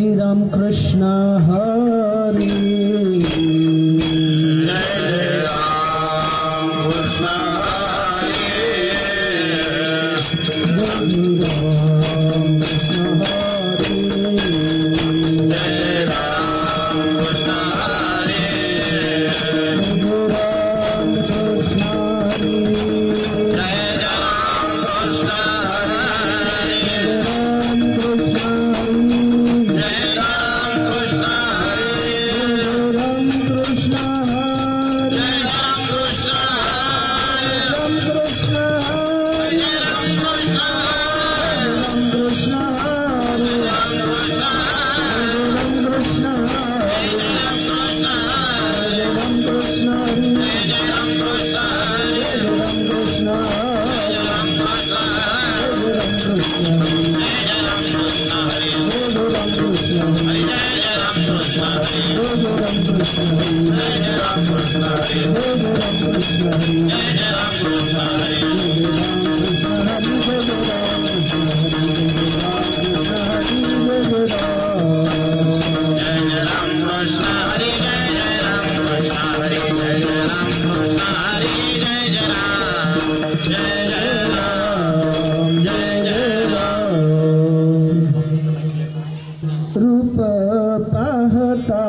हरे राम कृष्ण हरे रूप पाहता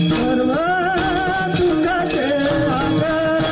सर्व सुखाचे आधार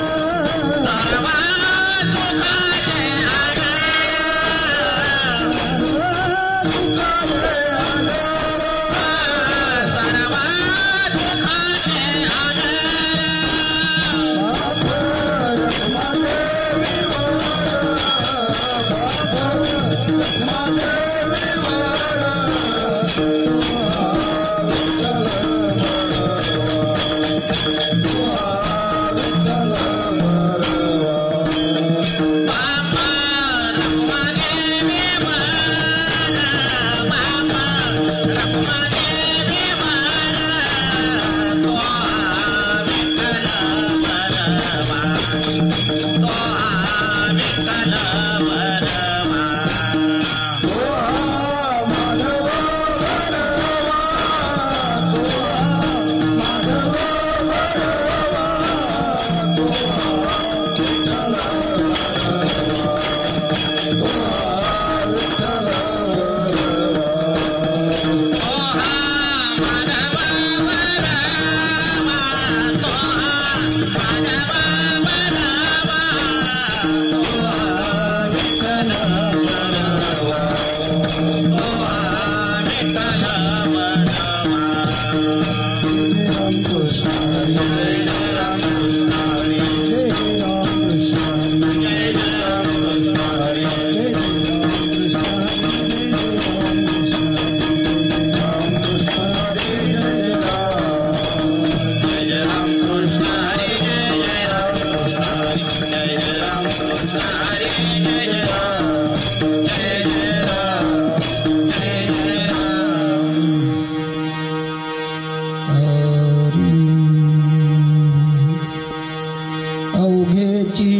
अवघेची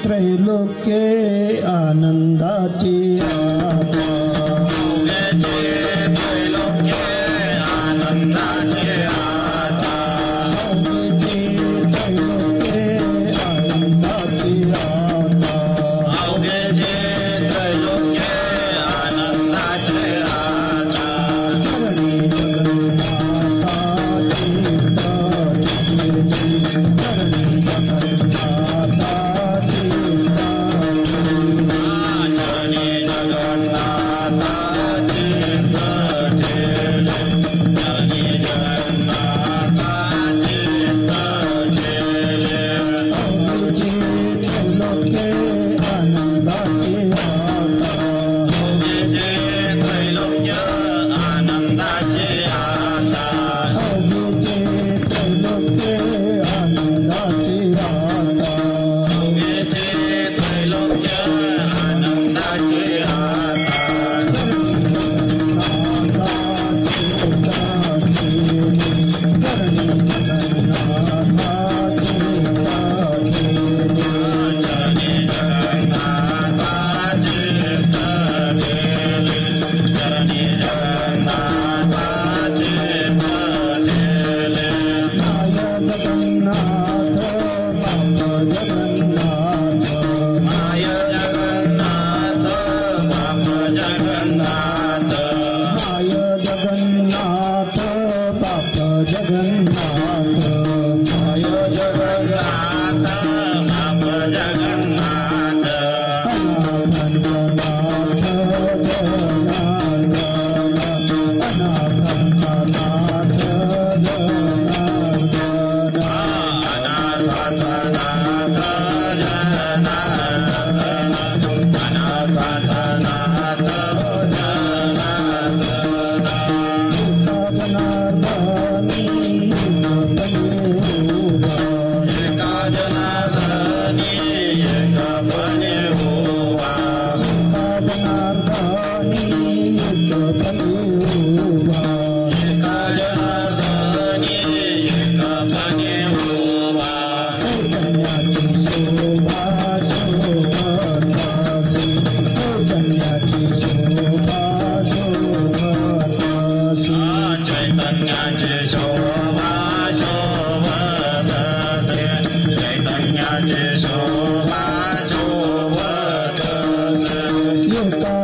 त्रैलोक्ये आनंदाची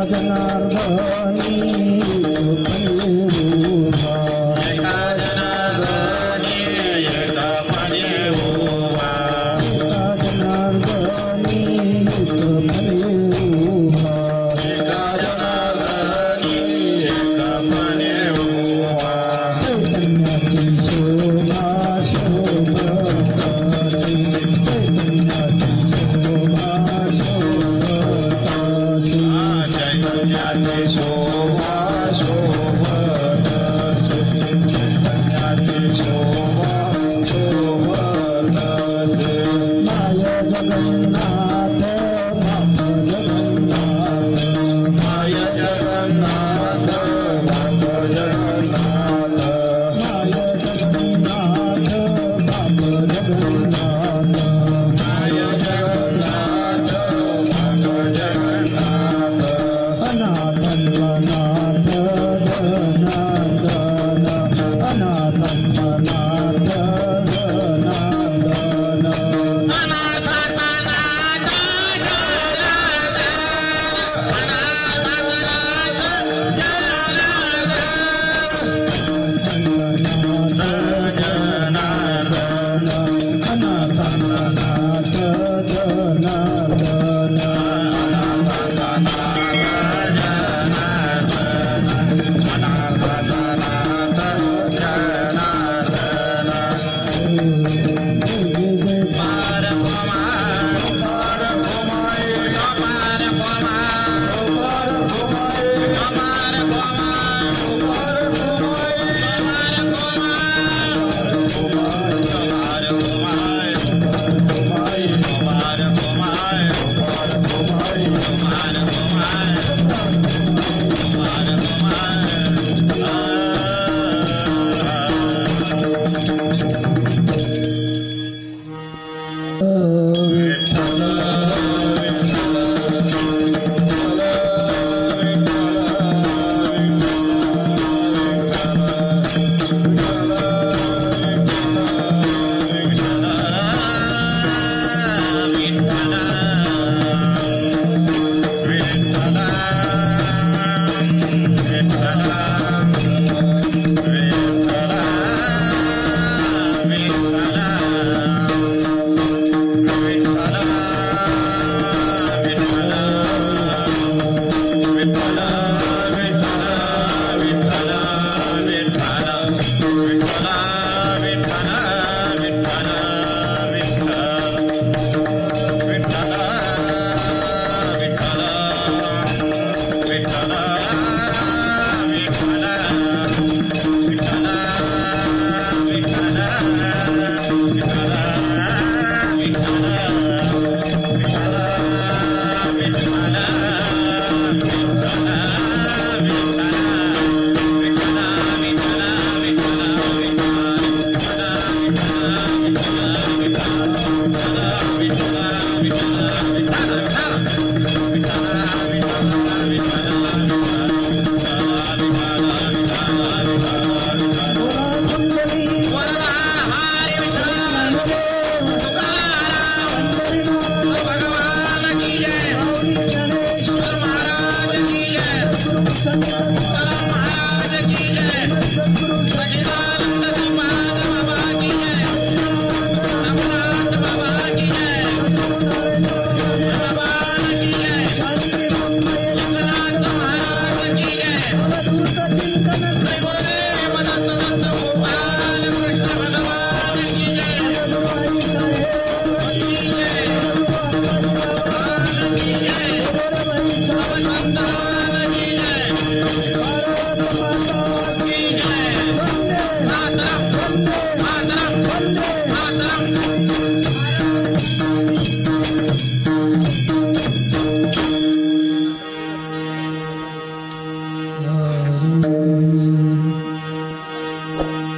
जनार्दनी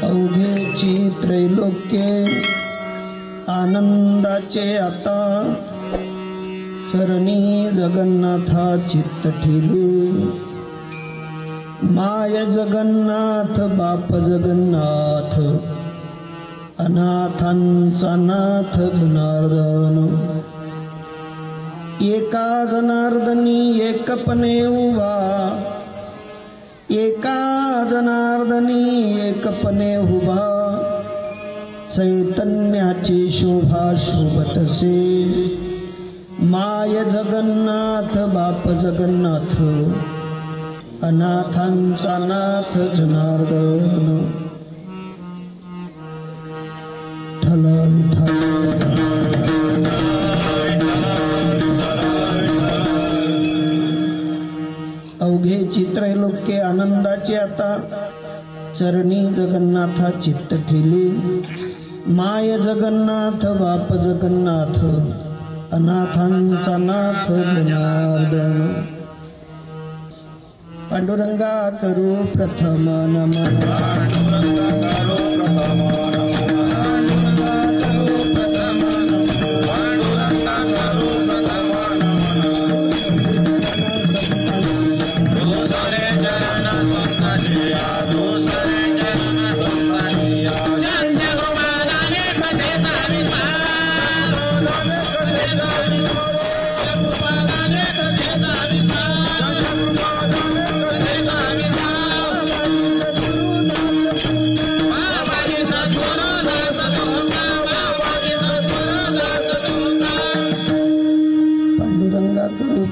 अवघेची त्रैलोक्ये आनंदाचे आता चरणी जगन्नाथा चित्त ठेले माय जगन्नाथ बाप जगन्नाथ अनाथांचा नाथ जनार्दन एका जनार्दनी एकपणे उभा एका जनार्दनी एकपणे उभा चैतन्याची शोभा शोभतसे माय जगन्नाथ बाप जगन्नाथ अनाथांचा नाथ जनार्दन ठल अवघेची त्रैलोक्ये आनंदाची आता चरणी जगन्नाथा चित्त ठेली माय जगन्नाथ बाप जगन्नाथ अनाथांचा नाथ जनार्दन पांडुरंगा करू प्रथम नमन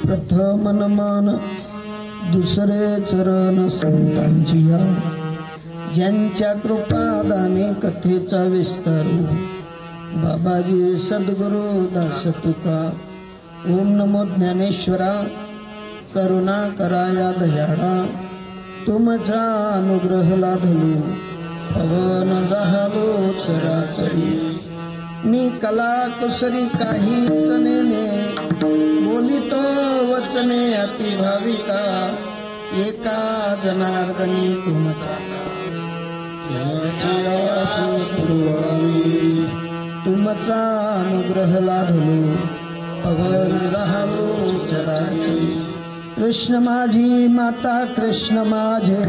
प्रथम नमन दुसरे चरण संतांचिया ज्यांच्या कृपादाने कथेचा विस्तारू बाबाजी सद्गुरु दास तुका ओम नमो ज्ञानेश्वरा करुणा कराया दयाळा तुमचा अनुग्रह लाधलो पवन दहालो चराचरी मी कला कुसरी काहीच नेने बोलितो वचने अति भाविका एका जनार्दनी तुमचा तुमचा अनुग्रह लाधलो पवन दहालो चराचरी कृष्ण माझी माता कृष्ण माझे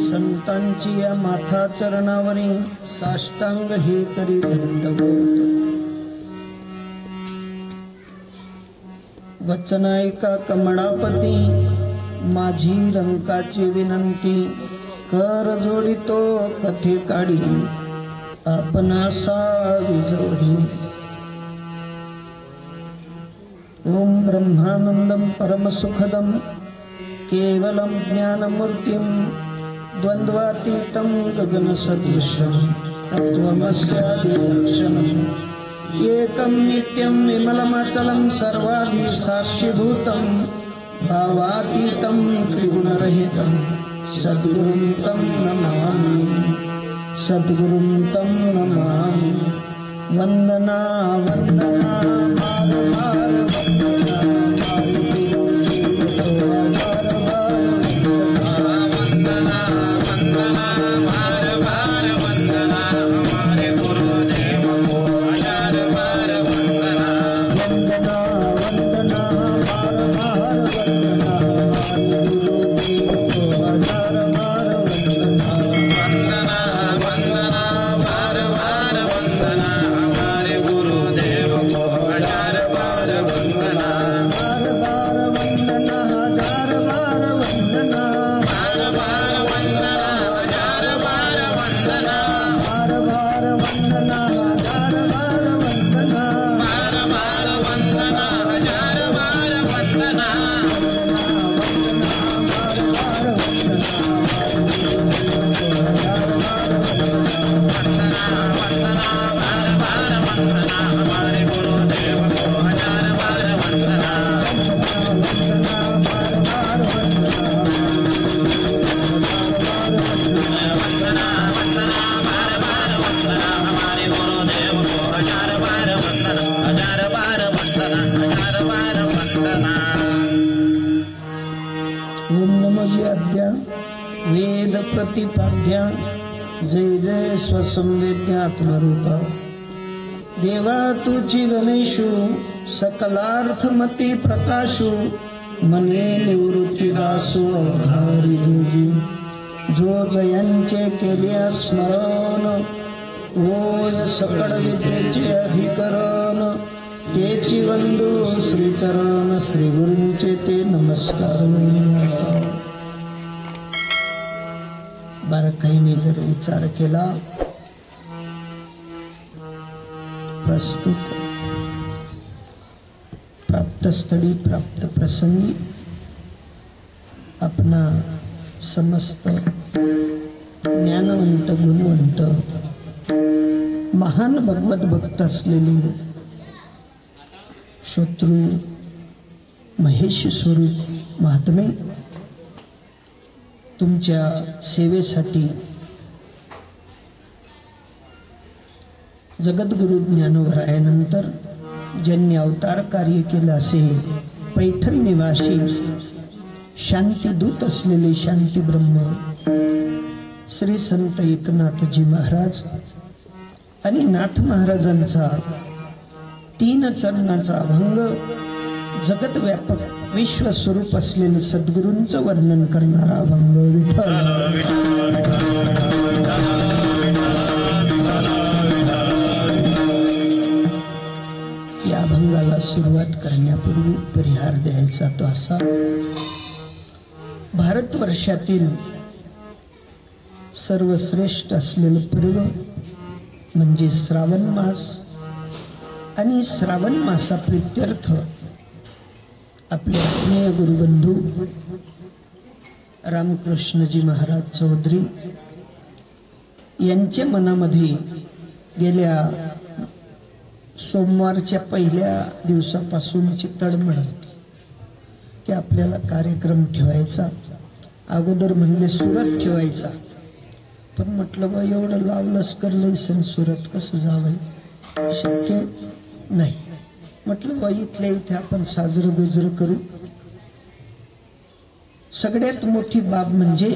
संतांची या माथा चरणावरी साष्टांग हे करी दंडवत वचन ऐका कमळापती माझी रंकाची विनंती कर जोडितो कथे काढी आपणासा विजोडी ओम ब्रह्मानंदम परमसुखदम केवलम ज्ञानमूर्तिम द्वंद्वातीतं गगनसदृशं तत्त्वमस्यादिलक्षणम् एकं नित्यं विमलमचलं सर्वाधि साक्षिभूतं भावातीतं त्रिगुणरहितं सद्गुरुं तं नमामि सद्गुरुं तं नमामि वंदना वंदना मार वंदना वेद प्रतिपाद्या जय जय स्वसंवेद्यात्मरूपा देवा तुझी गणेशु सकलार्थमती प्रकाशु मने निवृत्तीदासु अवधारी जोगी जो जयांचे केल्या स्मरण होय सकळ विद्येचे अधिकरण तेची वंदू श्रीचरण श्री गुरूंचे ते नमस्कार बारकाईने जर विचार केला प्रस्तुत प्राप्तस्थळी प्राप्त प्रसंगी आपणा समस्त ज्ञानवंत गुणवंत महान भगवत भक्त असलेले शत्रू महेश स्वरूप महात्मे तुमच्या सेवेसाठी जगद्गुरु ज्ञानोबरायानंतर ज्यांनी अवतार कार्य केलं असे पैठण निवासी शांतीदूत असलेले शांती ब्रह्म श्री संत एकनाथजी महाराज आणि नाथ महाराजांचा 3 चरणाचा अभंग जगतव्यापक विश्व स्वरूप असलेले सद्गुरूंचं वर्णन करणारा अभंग विठ्ठल या अभंगाला सुरुवात करण्यापूर्वी परिहार द्यायचा तो असा भारतवर्षातील सर्वश्रेष्ठ असलेलं पर्व म्हणजे श्रावण मास आणि श्रावण मासा प्रित्यर्थ आपले आत्मीय गुरुबंधू रामकृष्णजी महाराज चौधरी यांच्या मनामध्ये गेल्या सोमवारच्या पहिल्या दिवसापासूनची तळमळ होती की आपल्याला कार्यक्रम ठेवायचा. अगोदर म्हणले सुरत ठेवायचा, पण म्हटलं बा एवढं लावलंच करलंय सण सुरत कसं जावं, शक्य नाही. म्हटलं बा इथल्या इथे आपण साजरं गुजरं करू. सगळ्यात मोठी बाब म्हणजे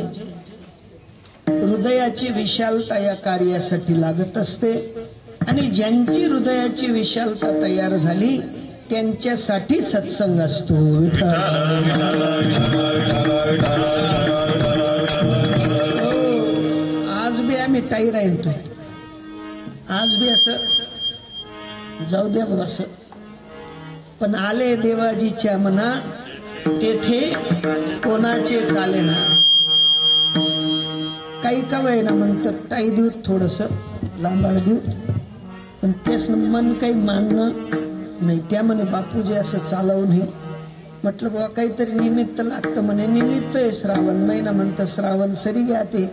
हृदयाची विशालता या कार्यासाठी लागत असते आणि ज्यांची हृदयाची विशालता तयार झाली त्यांच्यासाठी सत्संग असतो. आज बी आम्ही ताई राहतो, आज बी असं जाऊ द्या बा असं, पण आले देवाजीच्या मना तेथे कोणाचे चाले ना. काही का वेळेला म्हणतात ताई देऊ थोडस लांबाळ देऊ, पण तेच मन काही मानणं नाही. त्या म्हणे बापूजी असं चालवू नये. म्हटलं बाबा काहीतरी निमित्त लागतं. म्हणे निमित्त आहे श्रावण महिना, म्हणतं श्रावण सरी घ्या ते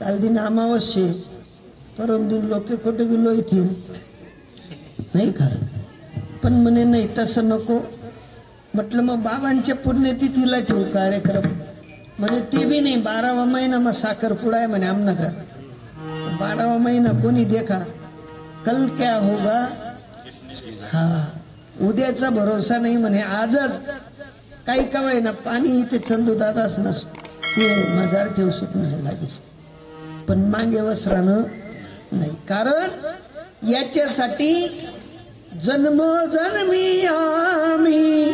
काल दिन अमावस्ये परम दिन लोके खोटे गेलो इथे नाही का, पण म्हणे नाही तसं नको. म्हटलं मग बाबांच्या पुण्यतिथीला ठेवू कार्यक्रम. म्हणे ती बी नाही, 12वा महिना मग साखरपुडा आहे म्हणे आमनगर. 12वा महिना कोणी देखा कल क्या होगा, हा उद्याचा भरोसा नाही म्हणे. आजच काही कवाय ना पाणी इथे चंदू दादाच नस ते मजार ठेवू नाही लागेच, पण मागे वस्त्रानं नाही. कारण याच्यासाठी जन्मोजन्मी आम्ही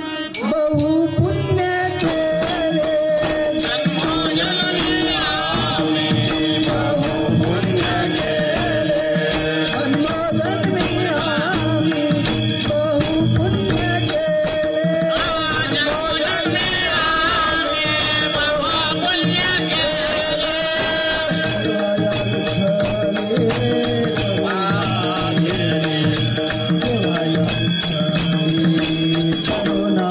बहु पुण्य केले, जन्मोजन्मी आम्ही बहु पुण्य केले, जन्मोजन्मी आम्ही बहु पुण्य केले, जन्मोजन्मी आम्ही बहु पुण्य केले. करुणा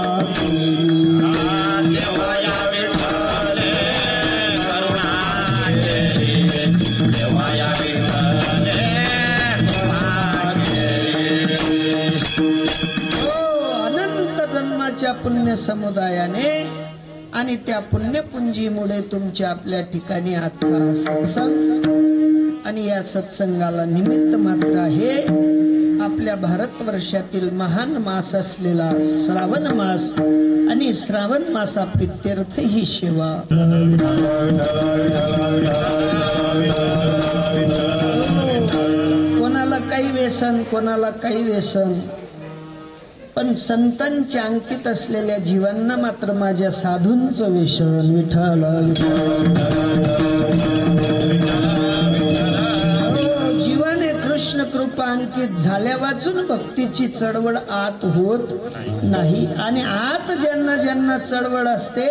तुमच्या पुण्य समुदायाने आणि त्या पुण्यपुंजीमुळे तुमच्या आपल्या ठिकाणी आजचा हा सत्संग आणि या सत्संगाला निमित्त मात्र आहे आपल्या भारतवर्षातील महान मास असलेला श्रावण मास आणि श्रावण मासा प्रित्यर्थ ही सेवा. कोणाला काही व्यसन, कोणाला काही व्यसन, पण संतांच्या अंकित असलेल्या जीवांना मात्र माझ्या साधूंचं व्यसन. विठ्ठल जीवाने कृष्ण कृपा अंकित झाल्या वाचून भक्तीची चळवळ आत होत नाही. आणि आत ज्यांना ज्यांना चळवळ असते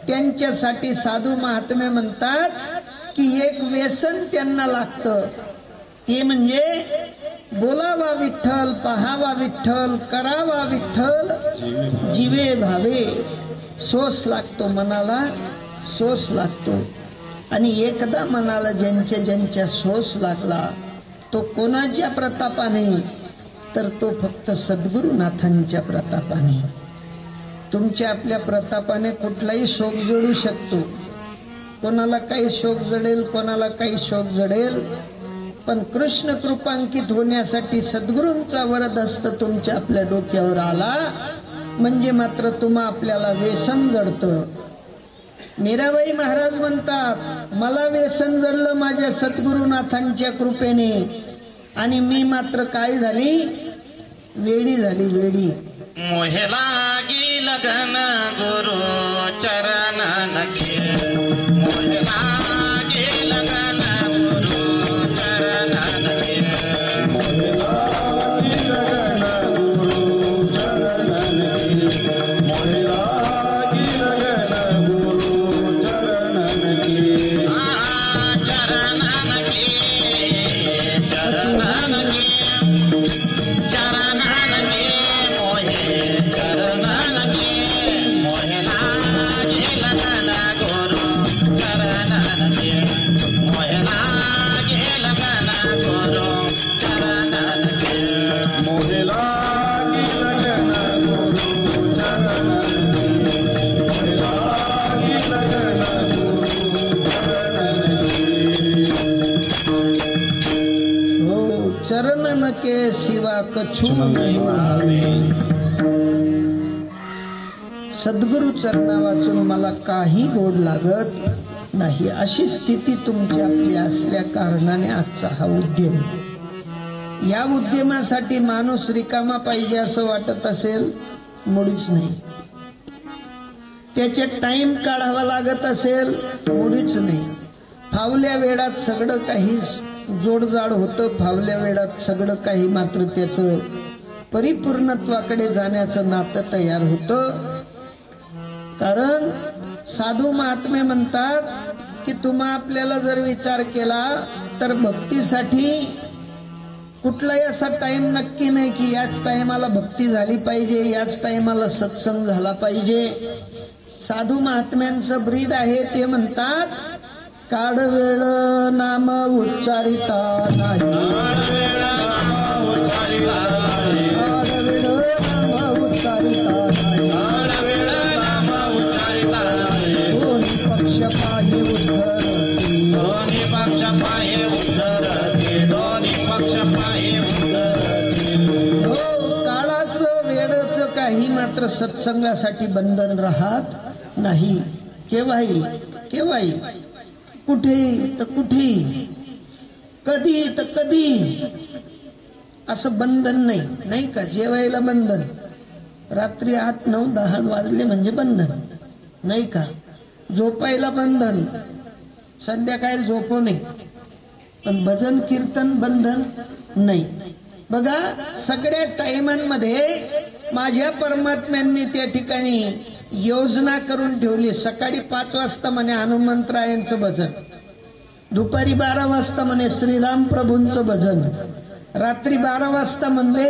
त्यांच्यासाठी साधू महात्मे म्हणतात की एक व्यसन त्यांना लागतं, ते म्हणजे बोलावा विठ्ठल, पाहावा विठ्ठल, करावा विठ्ठल, जीवे भावे. सोस लागतो मनाला, सोस लागतो. आणि एकदा मनाला ज्यांच्या ज्यांच्या सोस लागला तो कोणाच्या प्रतापाने, तर तो फक्त सद्गुरुनाथांच्या प्रतापाने. तुमच्या आपल्या प्रतापाने कुठलाही शोक जडू शकतो, कोणाला काही शोक जडेल, कोणाला काही शोक जडेल, पण कृष्ण कृपांकित होण्यासाठी सद्गुरूंचा वरदहस्त तुमच्या आपल्या डोक्यावर आला म्हणजे मात्र तुम्हा आपल्याला व्यसन जडतं. मीराबाई महाराज म्हणतात मला व्यसन जडलं माझ्या सद्गुरुनाथांच्या कृपेने आणि मी मात्र काय झाली, वेडी झाली, वेडी. मोहे लागी लगन गुरु चरण नखे, मोहे लागी लगन गुरु चरण नखे, मोहे लागी लगन गुरु चरण नखे, मोहे लागी लगन गुरु चरण नखे. चरण नखे, चरण नखे, चरण नखे, चरण के शिवा कछु नहीं भावे. सद्गुरु चरणा वाचून मला काही गोड लागत नाही, अशी स्थिती तुमची आपली असल्या कारणाने आजचा हा उद्यम. या उद्यमासाठी माणूस रिकामा पाहिजे असं वाटत असेल, मुळीच नाही. त्याच्यात टाइम काढावा लागत असेल, मुळीच नाही. फावल्या वेळात सगळं काही जोडजाड होतं, फावल्या वेळात सगळं काही मात्र त्याचं परिपूर्णत्वाकडे जाण्याचं नातं तयार होतं. कारण साधू महात्मे म्हणतात की तुम्हा आपल्याला जर विचार केला तर भक्तीसाठी कुठलाही असा टाइम नक्की नाही की याच टाइमाला भक्ती झाली पाहिजे, याच टाइमाला सत्संग झाला पाहिजे. साधू महात्म्यांचं ब्रीद आहे, ते म्हणतात काड वेळ नाम उच्चारिता नाही, काड वेळ नाम उच्चारिता नाही, काड वेळ नाम उच्चारिता नाही, काड वेळ नाम उच्चारिता नाही. दोन्ही पक्ष पाहे उद्धरते, दोन्ही पक्ष पाहे उद्धरते, दोन्ही पक्ष पाहे उद्धरते. हो, काळाचं वेळचं काही मात्र सत्संगासाठी बंधन राहत नाही. केव्हाही केव्हाही, कुठे तर कुठे, कधी तर कधी, असं बंधन नाही. नाही का? जेवायला बंधन, रात्री 8, 9, 10 वाजले म्हणजे बंधन, नाही का? झोपायला बंधन, संध्याकाळी झोपू नये. पण भजन कीर्तन बंधन नाही. बघा, सगळ्या टाइमांमध्ये माझ्या परमात्म्यांनी त्या ठिकाणी योजना करून ठेवली. सकाळी 5 वाजता म्हणे हनुमंतरायांचं भजन, दुपारी 12 वाजता म्हणे श्रीराम प्रभूंचं भजन, रात्री 12 वाजता म्हणले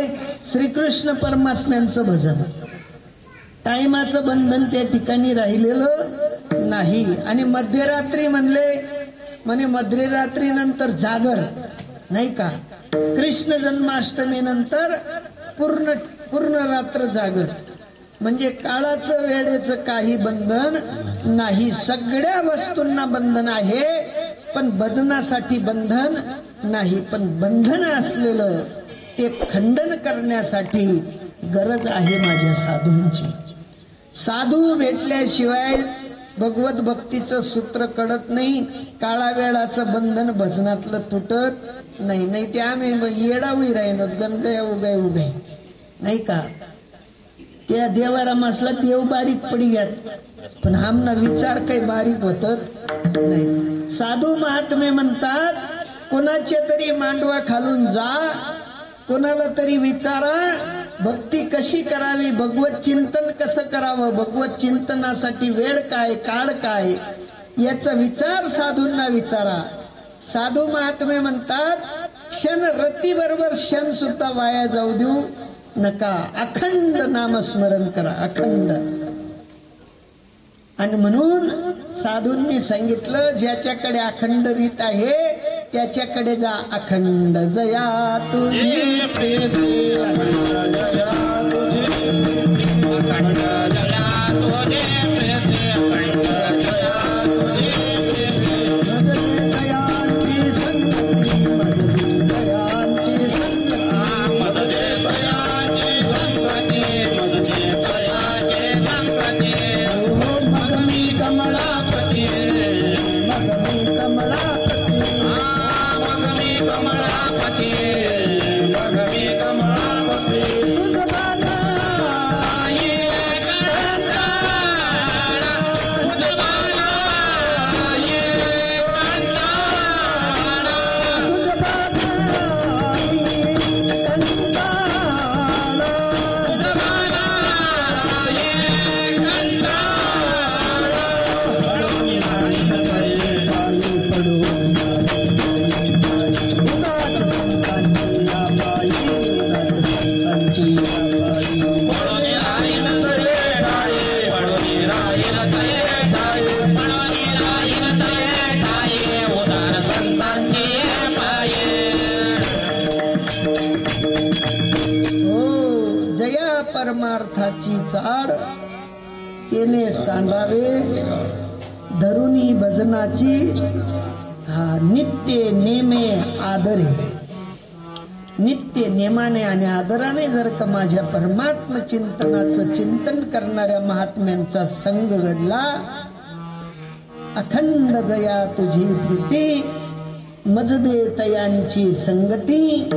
श्रीकृष्ण परमात्म्यांचं भजन. टाइमाचं बंधन त्या ठिकाणी राहिलेलं नाही. आणि मध्यरात्री म्हणे मध्यरात्री नंतर जागर, नाही का? कृष्ण जन्माष्टमी नंतर पूर्ण रात्र जागर. म्हणजे काळाचं वेळेचं काही बंधन नाही, सगळ्या वस्तूंना बंधन आहे, पण भजनासाठी बंधन नाही. पण बंधन असलेलं ते खंडन करण्यासाठी गरज आहे माझ्या साधूंची. साधू भेटल्याशिवाय भगवत भक्तीचं सूत्र कळत नाही, काळा वेळाचं बंधन भजनातलं तुटत नाही. नाही ते आम्ही येडावी राहिलो, गणगया उगाय उगाय नाही का. त्या देवारामासला देव बारीक पडी घ्यात, पण आमना विचार काही बारीक होतत नाही. साधू महात्मे म्हणतात, कोणाच्या तरी मांडवा खालून जा, कोणाला तरी विचारा भक्ती कशी करावी, भगवत चिंतन कसं करावं, भगवत चिंतनासाठी वेळ काय, काळ काय, याचा विचार साधूंना विचारा. साधू महात्मे म्हणतात, क्षण रती बरोबर क्षण सुद्धा वाया जाऊ देऊ नका, अखंड नामस्मरण करा, अखंड. आणि म्हणून साधूंनी सांगितलं, ज्याच्याकडे अखंड रीत आहे त्याच्याकडे जा. अखंड जया तुझी प्रीती, अखंड जया तुझी, अखंड जया तुझी प्रीती, अखंड जया तुझी प्रीती. भजते दयांची संगती, भजते दयांची संगती, भजते दयांची संगती, भजते दयांची संगती. मग मी कमळापती, मग मी कमळापती, मग मी कमळापती, मग मी कमळापती. तुझ बाला ये कंटाळा, तुझ बाला ये कंटाळा, तुझ बाला ये कंटाळा, तुझ बाला ये कंटाळा. पडून राहिलं बाई, पायी पडून उगाच संतांची आबाई, उगाच संतांची आबाई. पडून राहिलं तळे ठाई, पडून राहिलं तळे ठाई, पडून राहिलं तळे ठाई, उदार संतांची पाये. हो जया परमार्थाची चाड, तेने सांडावे धरुणी भजनाची. हा नित्य नेमे आदरे, नित्य नेमाने आणि आदराने जर का माझ्या परमात्म चिंतनाचं चिंतन करणाऱ्या महात्म्यांचा संग घडला, अखंड जया तुझी प्रीती, मजदे तयांची संगती.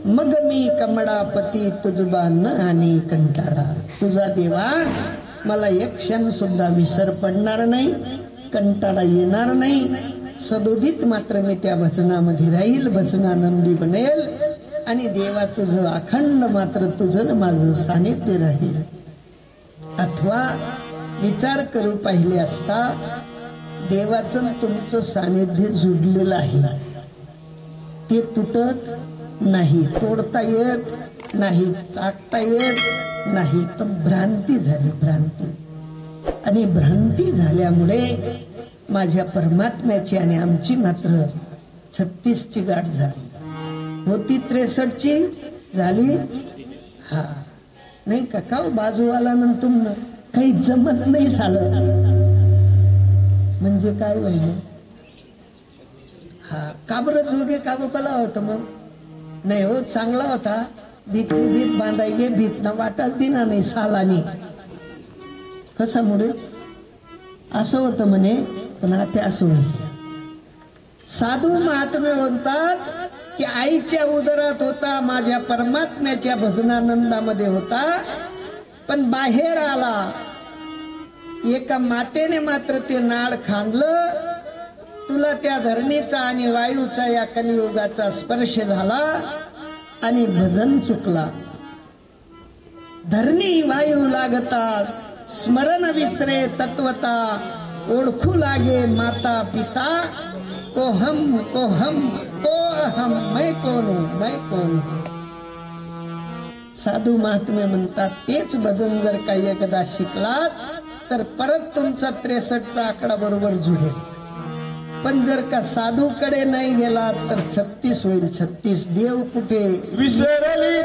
मग मी कमळापती, तुझबा न आणि कंटाळा. तुझा देवा मला एक क्षण सुद्धा विसर पडणार नाही, कंटाळा येणार नाही. सदोदित मात्र मी त्या भजनामध्ये राहील, भजनानंदी बनेल. आणि देवा तुझं अखंड मात्र तुझं माझं सानिध्य राहील. अथवा विचार करू पाहिले असता, देवाचं तुमचं सानिध्य जुडलेलं आहे, ते तुटत नाही, तोडता येत नाही, टाकता येत नाही. पण भ्रांती झाली, भ्रांती. आणि भ्रांती झाल्यामुळे माझ्या परमात्म्याची आणि आमची मात्र 36ची गाठ झाली. होती 63ची झाली. हा नाही का का बाजूवाला नंतर काही जमत नाही झालं म्हणजे काय होईल. हा काबर जोगे काबला होतं मग नाही हो, चांगला होता. भीतली भीत बांधायचे, भीत ना वाटाच दिना नाही सालानी. कशामुळे असं होतं म्हणे, पण आता असं होईल. साधू महात्मे म्हणतात की आईच्या उदरात होता, माझ्या परमात्म्याच्या भजनानंदामध्ये होता, पण बाहेर आला. एका मातेने मात्र ते नाड खांदलं. तुला त्या धरणीचा आणि वायूचा या कलियुगाचा स्पर्श झाला आणि भजन चुकला. धरणी वायू लागता स्मरण विसरे तत्वता, ओळखू लागे माता पिता. कोहम कोहम कोहम, मैं कोण मैं कोण. साधू महात्मे म्हणतात तेच भजन जर काही एकदा शिकलात तर परत तुमचा 63चा आकडा बरोबर जुळेल. पण जर का साधूकडे नाही गेला तर 36 होईल. 36 देव कुठे विसरली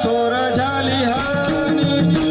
थोर झाली हानी,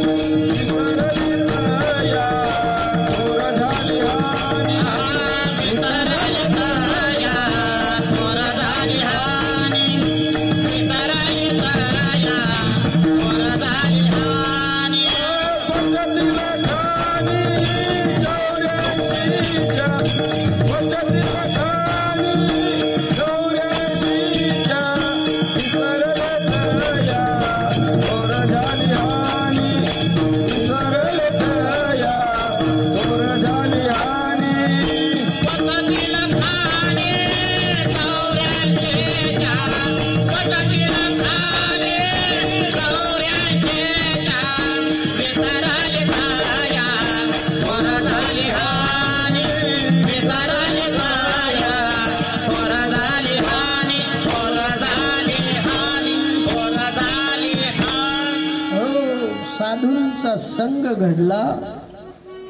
साधूंचा संग घडला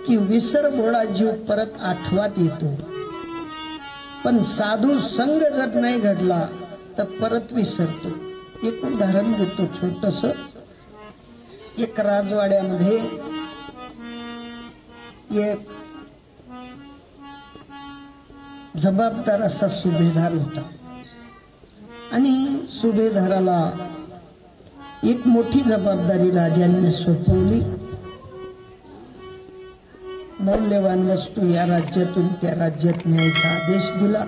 की विसरभोळा जीव परत आठवात येतो, पण साधू संग जर नाही घडला तर परत विसरतो. एक उदाहरण देतो छोटस. एक राजवाड्यामध्ये एक जबाबदार असा सुभेदार होता आणि सुभेदाराला एक मोठी जबाबदारी राजाने सोपवली. मौल्यवान वस्तू या राज्यातून त्या राज्यात न्यायचा आदेश दिला.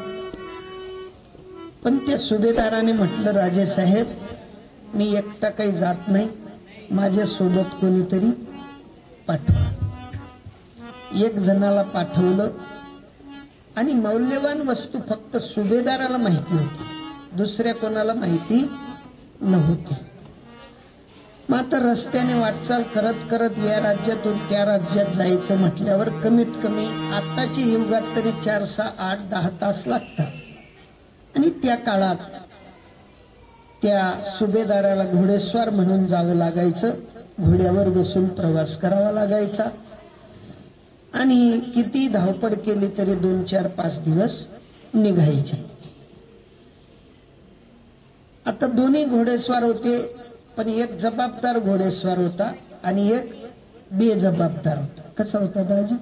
पण त्या सुभेदाराने म्हटलं, राजे साहेब, मी एकटा काही जात नाही, माझ्या सोबत कोणीतरी पाठवा. एक जणाला पाठवलं आणि मौल्यवान वस्तू फक्त सुभेदाराला माहिती होती, दुसऱ्या कोणाला माहिती नव्हती. मात्र रस्त्याने वाटचाल करत करत या राज्यातून त्या राज्यात जायचं म्हटल्यावर कमीत कमी आताच्या युगात तरी 4, 6, 8, 10 तास लागतात. आणि त्या काळात त्या सुभेदाराला घोडेस्वार म्हणून जावं लागायचं, घोड्यावर बसून प्रवास करावा लागायचा आणि किती धावपळ केली तरी 2, 4, 5 दिवस निघायचे. आता दोन्ही घोडेस्वार होते, पण एक जबाबदार घोडेस्वार होता आणि एक बेजबाबदार होता. कसा होता दाजी?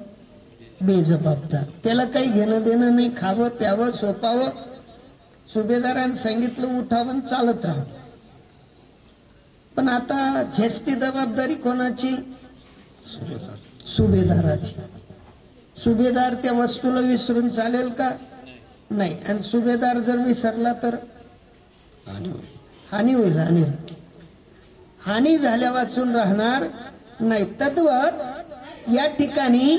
बेजबाबदार. त्याला काही घेणं देणं नाही, खावं प्यावं झोपावं. सुभेदाराने सांगितलं उठावं चालत राहा. पण आता जास्ती जबाबदारी कोणाची? सुभेदाराची. सुभेदार त्या वस्तूला विसरून चालेल का? नाही. आणि सुभेदार जर विसरला तर हानी होईल. हानी झाल्या वाचून राहणार नाही. तद्वत या ठिकाणी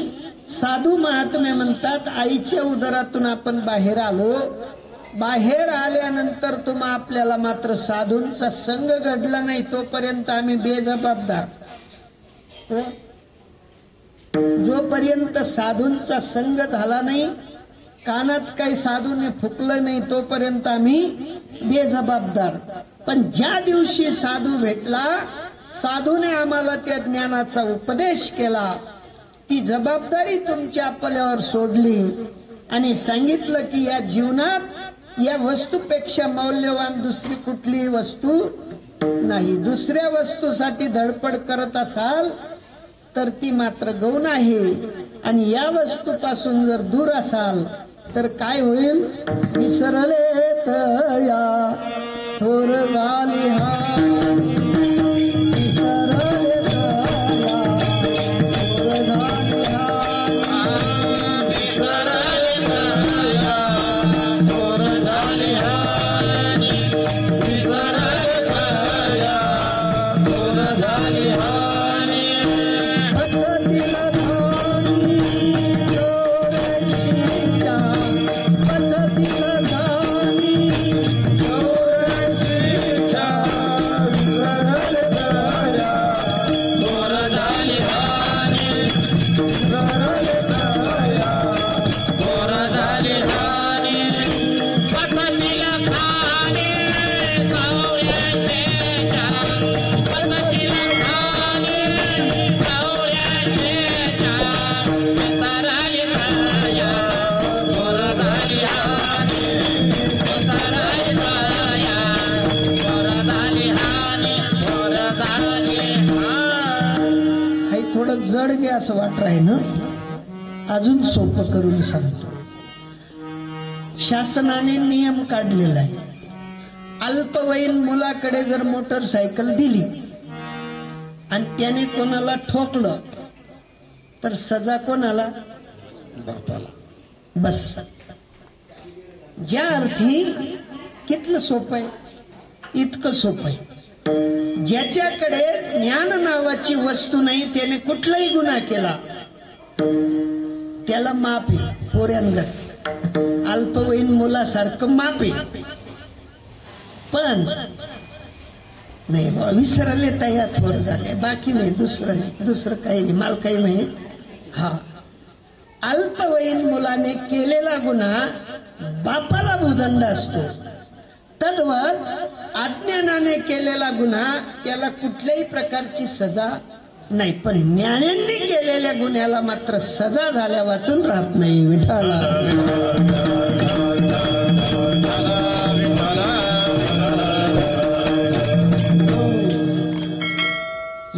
साधू महात्मे म्हणतात, आईच्या उदरातून आपण बाहेर आलो, बाहेर आल्यानंतर आपल्याला मात्र साधूंचा संग घडला नाही तोपर्यंत आम्ही बेजबाबदार. जोपर्यंत साधूंचा संग झाला नाही, कानात काही साधूने फुकलं नाही तोपर्यंत आम्ही बेजबाबदार. पण ज्या दिवशी साधू भेटला, साधूने आम्हाला त्या ज्ञानाचा उपदेश केला, ती जबाबदारी तुमच्या आपल्यावर सोडली आणि सांगितलं की या जीवनात या वस्तूपेक्षा मौल्यवान दुसरी कुठलीही वस्तू नाही. दुसऱ्या वस्तूसाठी धडपड करत असाल तर ती मात्र गौण आहे आणि या वस्तूपासून जर दूर असाल तर काय होईल? विसरले तया थोर झाली हा, विसरले तया थोर झाली हा, विसरले तया थोर झाली हा, विसरले तया थोर झाली हा. जड घे असं वाट राही ना. अजून सोपं करून सांगतो. शासनाने नियम काढलेला आहे, अल्पवयीन मुलाकडे जर मोटरसायकल दिली आणि त्याने कोणाला ठोकलं तर सजा कोणाला? बापाला. बस. ज्या अर्थी कितलं सोपं आहे, इतकं सोपं आहे. ज्याच्याकडे ज्ञान नावाची वस्तू नाही त्याने कुठलाही गुन्हा केला त्याला माफ आहे. पोऱ्यांगत अल्पवयीन मुलासारखं माफ आहे. पण नाही विसरले तया थोर झाले, बाकी नाही, दुसरं नाही, दुसरं काही नाही, मला काही माहित. हा, अल्पवयीन मुलाने केलेला गुन्हा बापाला भूदंड असतो. तद्वत अज्ञानाने केलेला गुन्हा त्याला कुठल्याही प्रकारची सजा नाही, पण ज्ञान्यांनी केलेल्या गुन्ह्याला मात्र सजा झाल्या वाचून राहत नाही. विठाला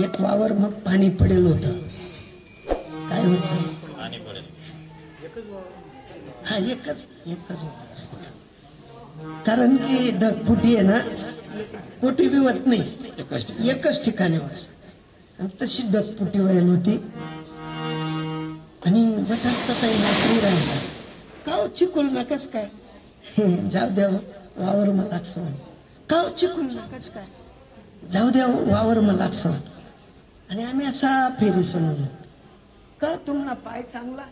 एक वावर मग पाणी पडेल होत. काय होत? हा, एकच कारण की ढगफुटी आहे ना, कुठे बी होत नाही, एकच ठिकाणी होत. तशी ढगफुटी व्हायला होती आणि बटासता नोकरी राहिला काव चिकुल नकस काय जाऊ द्या वावर मला सोन, काव चिकुल नकस काय जाऊ द्या वावर मला सोन. आणि आम्ही असा फेरी समजलो का तुम्हाला पाय चांगला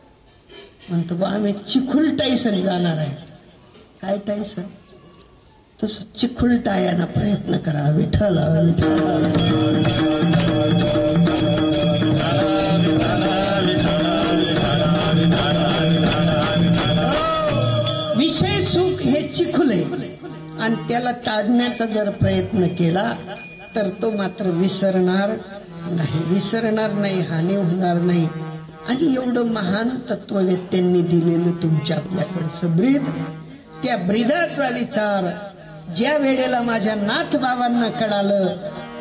म्हणतो बा, आम्ही चिखुल टाईसन जाणार आहे. काय टाईसन? तस चिखुल टायाना प्रयत्न करा. विठ्ठला विषय सुख हे चिखुल आहे आणि त्याला टाळण्याचा जर प्रयत्न केला तर तो मात्र विसरणार नाही, हानी होणार नाही. आणि एवढं महान तत्ववेत्यांनी दिलेलं तुमच्या आपल्याकडचं ब्रीद, त्या ब्रीदाचा विचार ज्या वेळेला माझ्या नाथबाबांना कळालं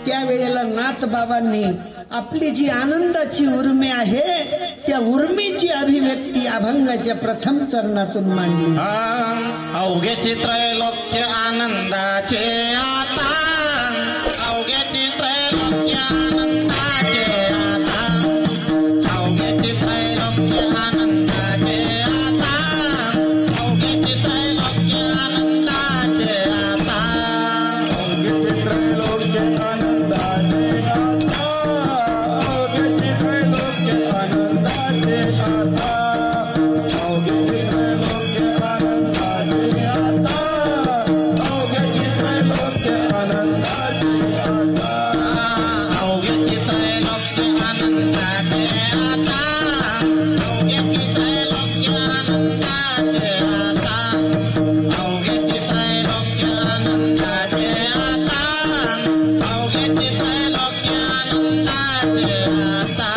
त्या वेळेला नाथबाबांनी आपली जी आनंदाची उर्मी आहे त्या उर्मीची अभिव्यक्ती अभंगाच्या प्रथम चरणातून मांडली. अवघ्याचे त्रैलोक्य आनंदाचे आता, अवघ्याचे त्रैलोक्य आनंदाचे आता, अवघ्याचे त्रैलोक्य आनंदाचे आता, अवघ्याचे त्रैलोक्य आनंदाचे आता, अवघ्याचे त्रैलोक्य आनंदाचे आता, अवघ्याचे त्रैलोक्य आनंदाचे आता, अवघ्याचे त्रैलोक्य आनंदाचे आता, अवघ्याचे त्रैलोक्य आनंदाचे आता, अवघ्याचे त्रैलोक्य आनंदाचे आता, अवघ्याचे त्रैलोक्य आनंदाचे आता, अवघ्याचे त्रैलोक्य आनंदाचे आता, अवघ्याचे त्रैलोक्य आनंदाचे आता, अवघ्याचे त्रैलोक्य आनंदाचे आता,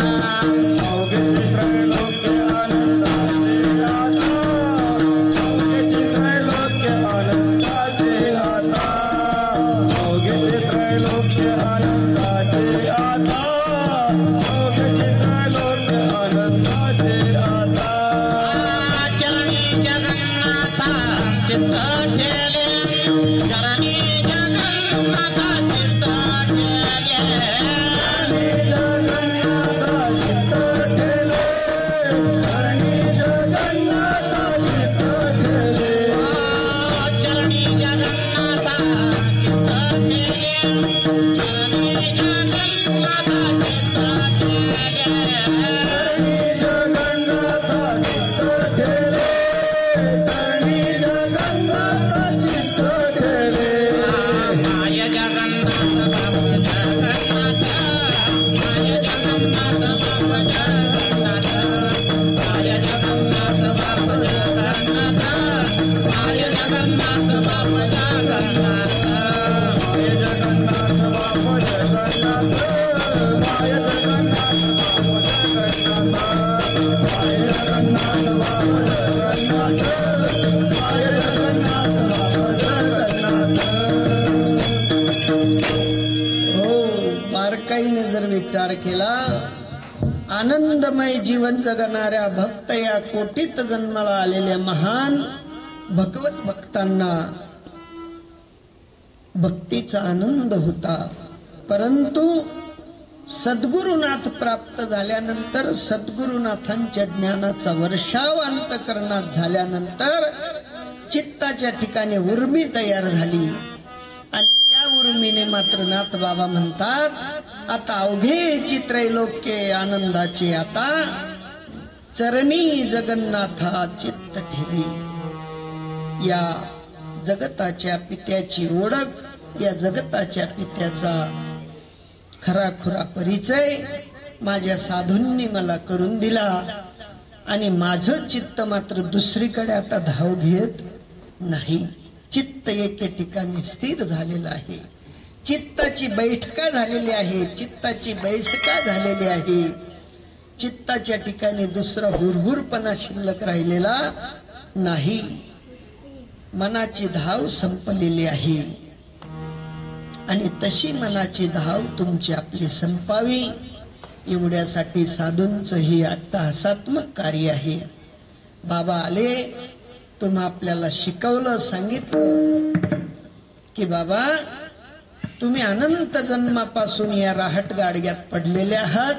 अवघ्याचे त्रैलोक्य आनंदाचे आता, अवघ्याचे त्रैलोक्य आनंदाचे आता, अवघ्याचे त्रैलोक्य आनंदाचे आता. चरणी जगन्नाथा चित्त ठेले, चरणी जगन्नाथा चित्त ठेले, जगन्नाथा चित्त ठेले, चरणी जगन्नाथा चित्त ठेले, चरणी जगन्नाथा चित्त ठेले, चरणी जगन्नाथा चित्त ठेले, चरणी जगन्नाथा चित्त ठेले, चरणी जगन्नाथा चित्त ठेले. माय जगन्नाथ बाबा जगन्नाथ, माय जगन्नाथ बाबा जगन्नाथ, माय जगन्नाथ बाबा जगन्नाथ, माय जगन्नाथ बाबा जगन्नाथ, माय जगन्नाथ बाबा जगन्नाथ, माय जगन्नाथ बाबा जगन्नाथ, माय जगन्नाथ बाबा जगन्नाथ, माय जगन्नाथ बाबा जगन्नाथ. हो, बारकाईने जर विचार केला, आनंदमय जीवन जगणाऱ्या भक्त या कोटीत जन्माला आलेल्या महान भगवत भक्तांना भक्तीचा आनंद होता. परंतु सद्गुरुनाथ प्राप्त झाल्यानंतर, सद्गुरुनाथांच्या ज्ञानाचा वर्षाव अंतःकरणात झाल्यानंतर चित्ताच्या ठिकाणी उर्मी तयार झाली. आणि त्या उर्मीने मात्र नाथ बाबा म्हणतात, आता अवघेची त्रैलोक्य आनंदाचे आता, चरणी जगन्नाथा चित्त ठेली. या जगताच्या पित्याची ओळख, या जगताच्या पित्याचा खराखुरा परिचय माझ्या साधूंनी मला करून दिला. आणि माझं चित्त मात्र दुसरीकडे आता धाव घेत नाही. चित्त एके ठिकाणी स्थिर झालेलं आहे. चित्ताची बैठका झालेली आहे, चित्ताची बैसका झालेली आहे. चित्ताच्या ठिकाणी दुसरा हुरहुरपणा शिल्लक राहिलेला नाही. मनाची धाव संपलेली आहे आणि तशी मनाची धाव तुमची आपली संपावी एवढ्यासाठी साधूंचं हे अट्टहासात्मक कार्य आहे. बाबा आले, तुम्हा आपल्याला शिकवलं, सांगितलं की बाबा तुम्ही अनंत जन्मापासून या राहट गाडग्यात पडलेले आहात.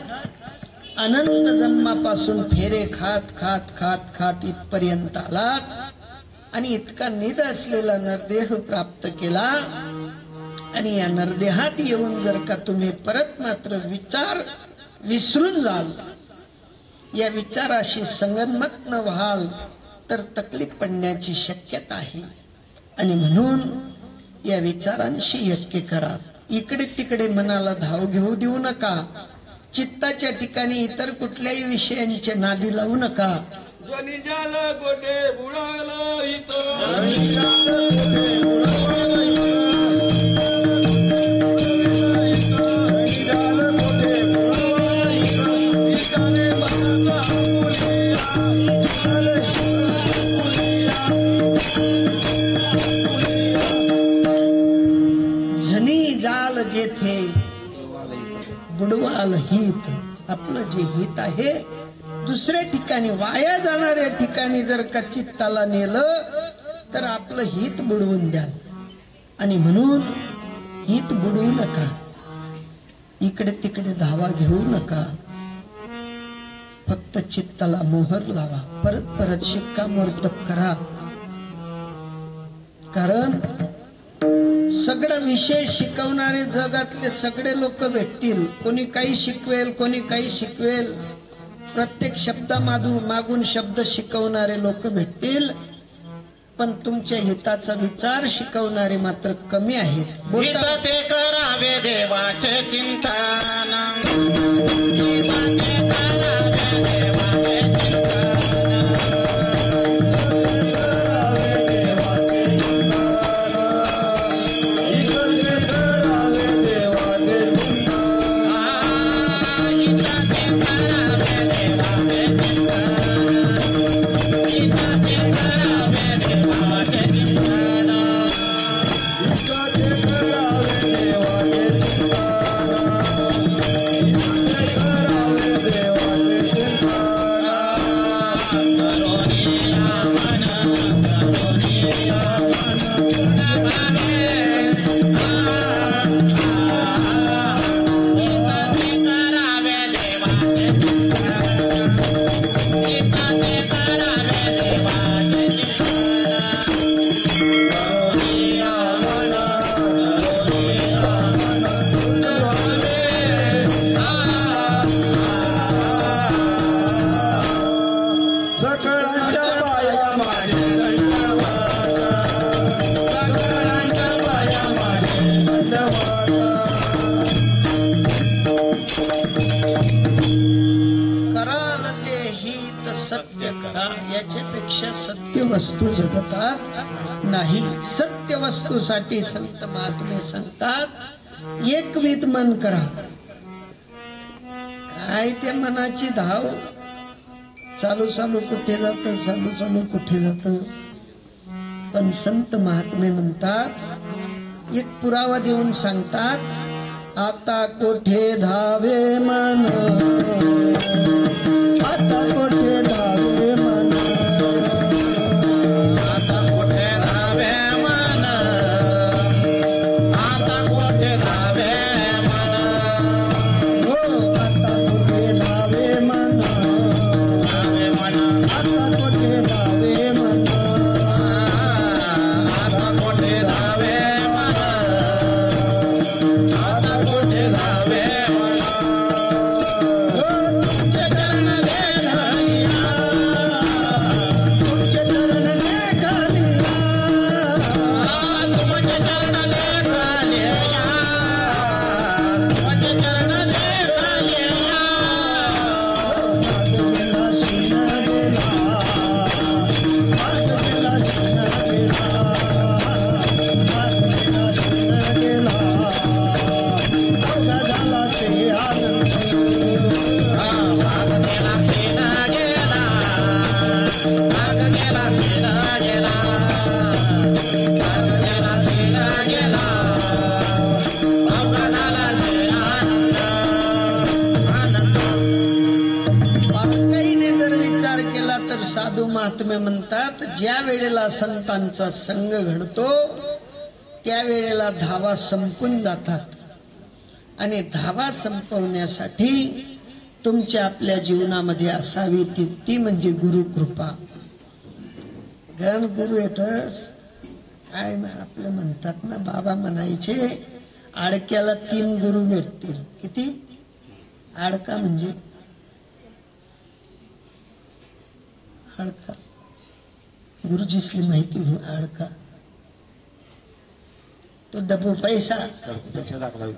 अनंत जन्मापासून फेरे खात खात खात खात इथपर्यंत आलात आणि इतका निध असलेला नरदेह प्राप्त केला. आणि या नरदेहात येऊन जर का तुम्ही परत मात्र विचार विसरून जाल, या विचाराशी संगनमत न व्हाल तर तकलीफ पडण्याची शक्यता आहे. आणि म्हणून या विचारांशी ऐक्य करा. इकडे तिकडे मनाला धाव घेऊ देऊ नका. चित्ताच्या ठिकाणी इतर कुठल्याही विषयांचे नादी लावू नका. जनी जाल गोटे बुडाला इथं, झनी जाल जेथे बुडवाल हित. आपलं जे हित आहे दुसऱ्या ठिकाणी, वाया जाणाऱ्या ठिकाणी जर का चित्ताला नेलं तर आपलं हित बुडवून द्याल. आणि म्हणून हित बुडवू नका, इकडे तिकडे धावा घेऊ नका. फक्त चित्ताला मोहर लावा, परत परत शिक्कामोर्तब करा. कारण सगळं विषय शिकवणारे जगातले सगळे लोक भेटतील. कोणी काही शिकवेल, कोणी काही शिकवेल. प्रत्येक मागून शब्द शिकवणारे लोक भेटतील, पण तुमच्या हिताचा विचार शिकवणारे मात्र कमी आहेत. हित ते करावे देवाचे चिंतन, हित ते करावे देवाचे याच्यापेक्षा सत्य वस्तू जगतात नाही. सत्य वस्तूसाठी संत महात्मे सांगतात एकविध मन करा. काय त्या मनाची धाव, चालू चालू कुठे जात, चालू चालू कुठे जात. पण संत महात्मे म्हणतात, एक पुरावा देऊन सांगतात, आता कोठे धावे मन, आता कोठे धावे मन, आता कुठे धावे मन, आता कुठे धावे मन, हो आता कोठे धावे मन, धावे मन, आता कोठे धावे मन, आता कुठे धावे मन, आता कुठे धावे मन. तुमचे चरण दे धनिया, तुमचे चरण दे घालिया, तुमचे चरण दे घालिया, तुमचे चरण दे घालिया. मागेला शिना गेला, मागेला शिना गेला, मागेला शिना गेला. महात्म्य म्हणतात, ज्या वेळेला संतांचा संग घडतो त्या वेळेला धावा संपून जातात आणि धावा संपवण्यासाठी तुमच्या आपल्या जीवनामध्ये असावी ती म्हणजे गुरुकृपा. गण गुरु येतच काय आपलं म्हणतात ना, बाबा म्हणायचे आडक्याला 3 गुरु भेटतील. किती? आडका म्हणजे आडका, गुरुजीसली माहिती हो. आडका तो डबू पैसा,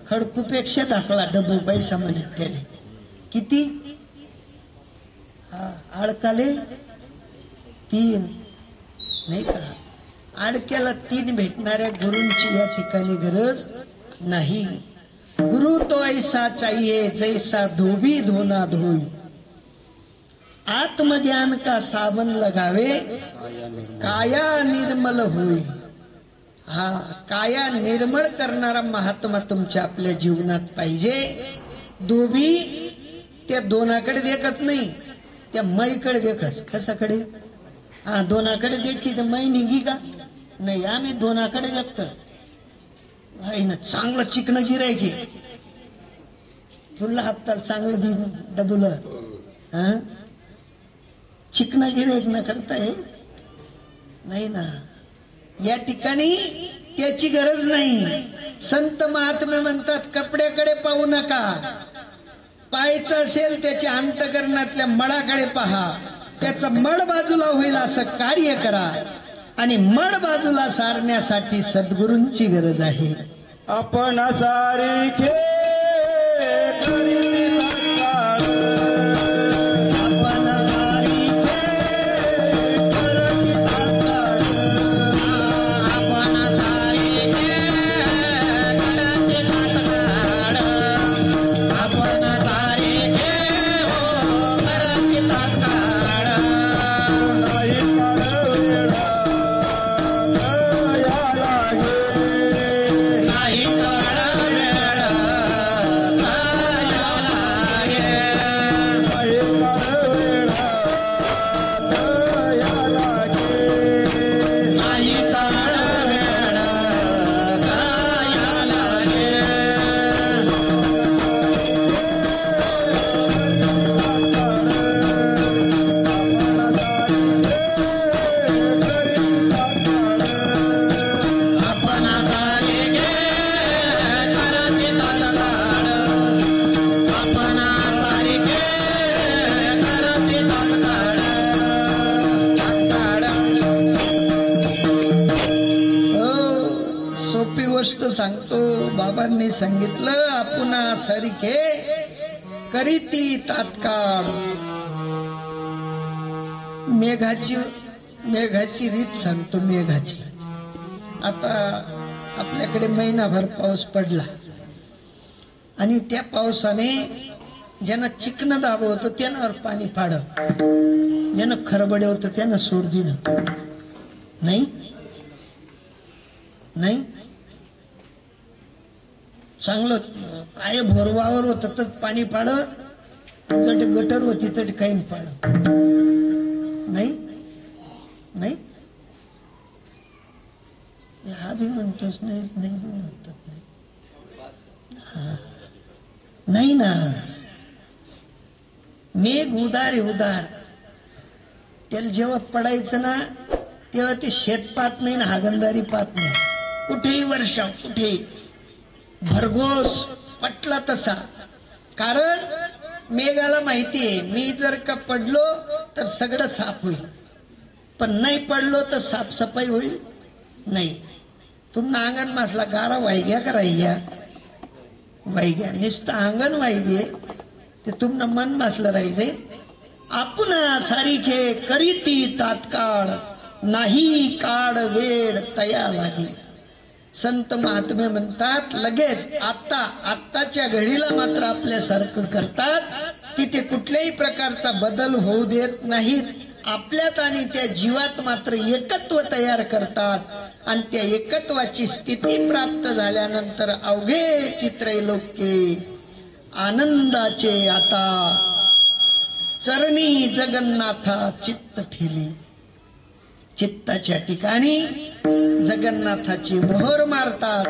खडकूपेक्षा दाखला डबू पैसा म्हणे त्याने. किती? हा, आडकाले 3 नाही का? आडक्याला 3 भेटणाऱ्या गुरूंची या ठिकाणी गरज नाही. गुरु तो ऐसा चाहिए जैसा धोबी धोना धोई, आत्मज्ञान का साबन लगावे काया निर्मल होई. हा, काया निर्मळ करणारा महात्मा तुमच्या आपल्या जीवनात पाहिजे. धोबी त्या दोनाकडे देखत नाही, त्या मैकडे देखत. कशाकडे? हा, दोनाकडे देखी तर मै निघी का नाही? आम्ही दोनाकडे देखतो. ना चांगलं चिकन गिरायकी पुढला हप्ताला चांगलं डबुलं. हा, चिकना गिरायक न करताय नाही ना. या ठिकाणी त्याची गरज नाही. संत महात्मे म्हणतात, कपड्याकडे पाहू नका, पाहायचं असेल त्याच्या अंतकरणातल्या मळाकडे पहा. त्याचा मळ बाजूला होईल असं कार्य करा आणि मळ बाजूला सारण्यासाठी सद्गुरूंची गरज आहे. आपण सारिखे सांगतो. बाबांनी सांगितलं, आपुना सारिखे करीती तात्काळ. मेघाची रीत सांगतो. मेघाची आता आपल्याकडे महिनाभर पाऊस पडला आणि त्या पावसाने ज्यांना चिकन दाब होतं त्यानं पाणी पाडलं, ज्यानं खरबडे होतं त्यानं सोड दिलं. नाही नाही चांगलं काय भोरवावर होत तर पाणी पाड, गटर होती तर काही पाड. नाही नाही हा भी म्हणतोच नाही, नाही भी म्हणतात नाही. नाही ना, मेघ उदार आहे उदार. त्याला जेव्हा पडायचं ना तेव्हा ते शेत पाहत नाही ना हागंदारी पाहत नाही. कुठेही वर्षा, कुठेही भरघोस पटला तसा. कारण मेघाला माहिती आहे मी जर का पडलो तर सगळं साफ होईल, पण नाही पडलो तर साफसफाई होईल नाही. तुमना अंगण मासला गारा वाहिग्या का राहिग्या? वाहिग्या. नुसतं अंगण वाहिगे ते तुमना मन मासलं राहायचे. आपुना सारिखे करीती तात्काळ, नाही काळ वेळ तया लागे. संत महात्मे म्हणतात, लगेच आत्ताच्या घडीला मात्र आपल्यासारखं करतात की ते कुठल्याही प्रकारचा बदल होऊ देत नाहीत. आपल्यात आणि त्या जीवात मात्र एकत्व तयार करतात आणि त्या एकत्वाची स्थिती प्राप्त झाल्यानंतर अवघे चित्रैलोक्ये आनंदाचे आता चरणी जगन्नाथा चित्त ठेली. चित्ताच्या ठिकाणी जगन्नाथाची मोहर मारतात.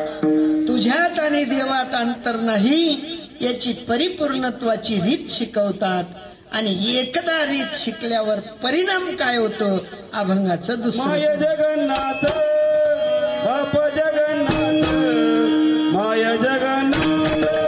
तुझ्यात आणि देवात अंतर नाही याची परिपूर्णत्वाची रीत शिकवतात. आणि एकदा रीत शिकल्यावर परिणाम काय होतो अभंगाचं दुसरं. माय जगन्नाथ बाप जगन्नाथ माय जगन्नाथ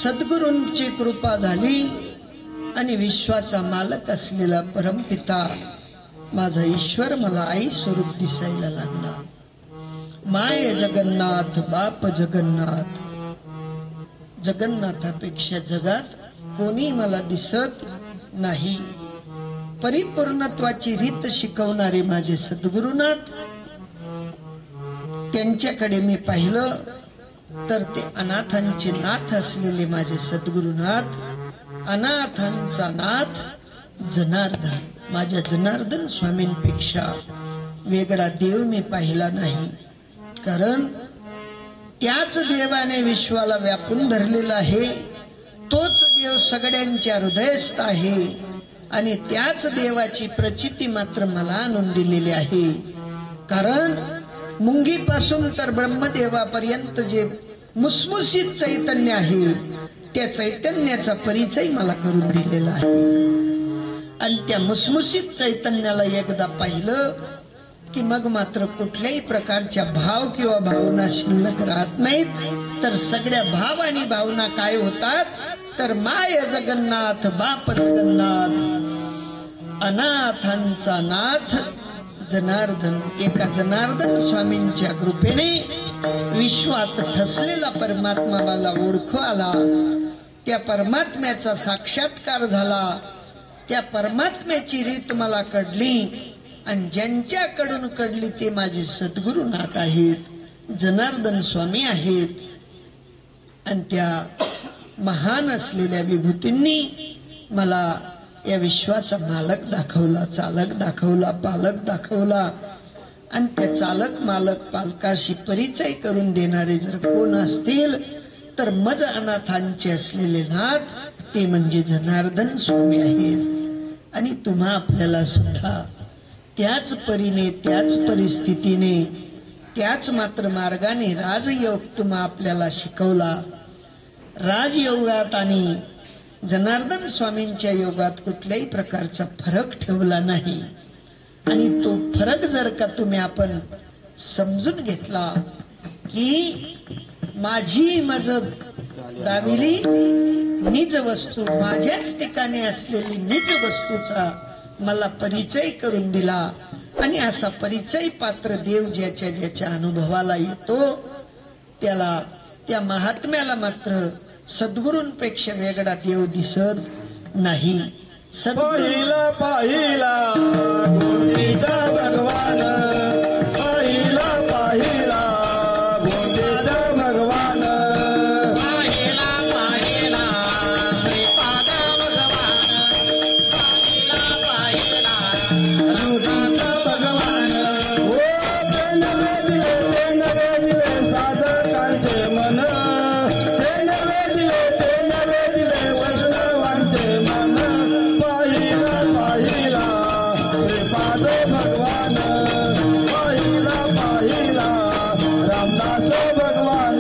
सद्गुरूंची कृपा झाली आणि विश्वाचा मालक असलेला परमपिता माझा ईश्वर मला आई स्वरूप दिसायला लागला. माय जगन्नाथ बाप जगन्नाथ. जगन्नाथापेक्षा जगात कोणी मला दिसत नाही. परिपूर्णत्वाची रीत शिकवणारे माझे सद्गुरुनाथ, त्यांच्याकडे मी पाहिलं तर ते अनाथांचे नाथ असलेले माझे सद्गुरुनाथ, अनाथांचा नाथ जनार्दन. माझ्या जनार्दन स्वामींपेक्षा वेगळा देव मी पाहिला नाही. कारण त्याच देवाने विश्वाला व्यापून धरलेला आहे. तोच देव सगळ्यांच्या हृदयस्थ आहे आणि त्याच देवाची प्रचिती मात्र मला आणून दिलेली आहे. कारण मुंगीपासून तर ब्रह्मदेवापर्यंत जे मुसमुसीत चैतन्य आहे त्या चैतन्याचा परिचय मला करून दिलेला आहे. आणि त्या मुसमुसीत चैतन्याला एकदा पाहिलं की मग मात्र कुठल्याही प्रकारच्या भाव किंवा भावना शिल्लक राहत नाहीत. तर सगळ्या भाव आणि भावना काय होतात तर माय जगन्नाथ बाप जगन्नाथ, अनाथांचा नाथ जनार्दन. एका जनार्दन स्वामींच्या कृपेने विश्वात ठसलेला परमात्मा मला ओळखू आला. त्या परमात्म्याचा साक्षात्कार झाला. त्या परमात्म्याची रीत मला कळली आणि ज्यांच्याकडून कळली ते माझे सद्गुरुनाथ आहेत, जनार्दन स्वामी आहेत. आणि त्या महान असलेल्या विभूतींनी मला या विश्वाचा मालक दाखवला, चालक दाखवला, पालक दाखवला. आणि त्या चालक मालक पालकाशी परिचय करून देणारे जर कोण असतील तर मज अनाथांचे असलेले नाथ ते म्हणजे जनार्दन स्वामी आहेत. आणि तुम्हा आपल्याला सुद्धा त्याच परीने, त्याच परिस्थितीने, त्याच मात्र मार्गाने राजयोग तुम्हा आपल्याला शिकवला. राजयोगात आणि जनार्दन स्वामींच्या योगात कुठल्याही प्रकारचा फरक ठेवला नाही. आणि तो फरक जर का तुम्ही आपण समजून घेतला की माझी मजद दाविली निज वस्तू, माझ्याच ठिकाणी असलेली निज वस्तूचा मला परिचय करून दिला. आणि असा परिचय पात्र देव ज्याच्या ज्याच्या अनुभवाला येतो त्याला, त्या महात्म्याला मात्र सद्गुरूंपेक्षा वेगळा देव दिसत नाही. पाहिला पाहिला गोंडीचा भगवान, पाहिला पाहिला गोंडीचा भगवान, पाहिला पाहिला श्रीपाद भगवान, पाहिला पाहिला गोंडीचा भगवान. ओ ते नवे दिले साधकांचे मन, ते नवे दिले वैष्णवांचे मन. पाहिला पाहिला श्रीपाद भगवान, पाहिला पाहिला रामदास भगवान.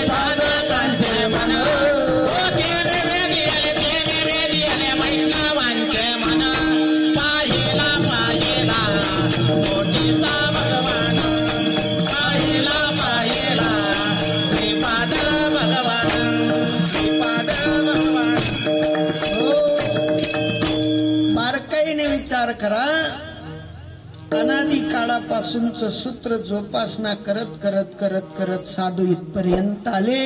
साधकांचे मन, बारकाईने विचार करा. अनादी काळापासूनच सूत्र जोपासना करत करत करत करत साधू इथपर्यंत आले.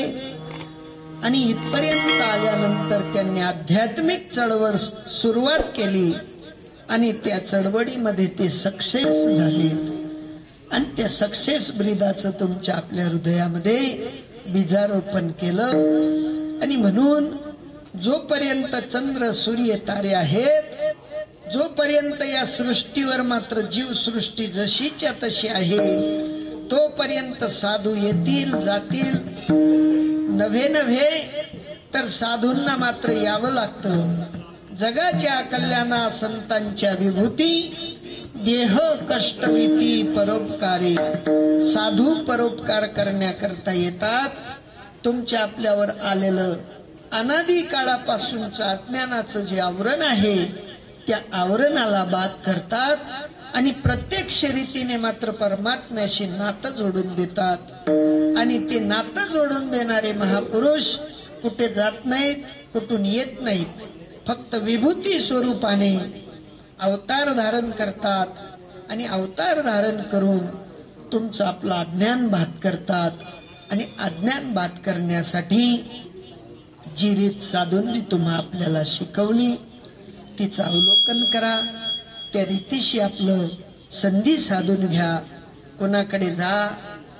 आणि इथपर्यंत आल्यानंतर त्यांनी आध्यात्मिक चळवळ सुरुवात केली. आणि त्या चळवळीमध्ये ते सक्सेस झाले. आणि त्या सक्सेस ब्रीदाचं तुमच्या आपल्या हृदयामध्ये बीजारोपण केलं. आणि म्हणून जोपर्यंत चंद्र सूर्य तारे आहेत, जोपर्यंत या सृष्टीवर मात्र जीवसृष्टी जशीच्या तशी आहे, तोपर्यंत साधू येतील जातील. नव्हे नव्हे तर साधूंना मात्र यावं लागतं. जगाच्या कल्याणा संतांच्या विभूती, देह कष्टविती परोपकारी. साधू परोपकार करण्याकरता येतात. तुमच्या आपल्यावर आलेलं अनादी काळापासूनचं अज्ञानाचं जे आवरण आहे त्या आवरणाला बाद करतात. आणि प्रत्यक्ष रीतीने मात्र परमात्म्याशी नातं जोडून देतात. आणि ते नातं जोडून देणारे महापुरुष कुठे जात नाहीत, कुठून येत नाहीत. फक्त विभूती स्वरूपाने अवतार धारण करतात. आणि अवतार धारण करून तुमचं आपलं अज्ञान बाद करतात. आणि अज्ञान बाद करण्यासाठी जी रीत साधूंनी तुम्हा आपल्याला शिकवली तिचं अवलोकन करा. त्या रीतीशी आपलं संधी साधून घ्या. कोणाकडे जा,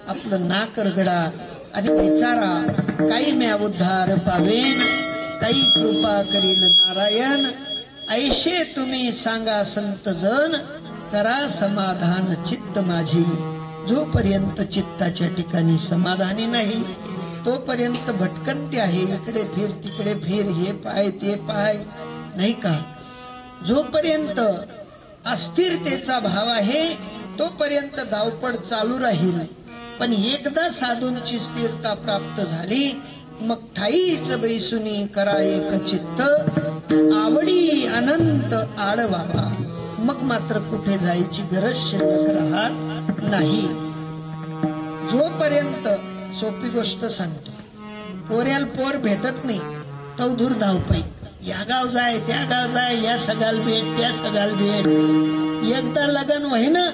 आपलं नाक रगडा आणि विचारा, काही म्या उद्धार पावेन, काही कृपा करील नारायण. ऐशे तुम्ही सांगा संत जन, करा समाधान चित्त माझी. जोपर्यंत चित्ताच्या ठिकाणी समाधानी नाही तोपर्यंत भटकंती आहे. इकडे फिर तिकडे फिर, हे पाय ते पाय, नाही का. जोपर्यंत अस्थिरतेचा भाव आहे तोपर्यंत धावपळ चालू राहील. पण एकदा साधूंची स्थिरता प्राप्त झाली मग ठाईच बैसुनी करा एक चित्त, आवडी अनंत आडवावा. मग मात्र कुठे जायची गरज शिल्लक राहत नाही. जोपर्यंत, सोपी गोष्ट सांगतो, पोऱ्याला पोर भेटत नाही तो दूर धावपई, या गाव जाय त्या गाव जाय, या सगाल भेट त्या सगाल भेट. एकदा लगन व्हायना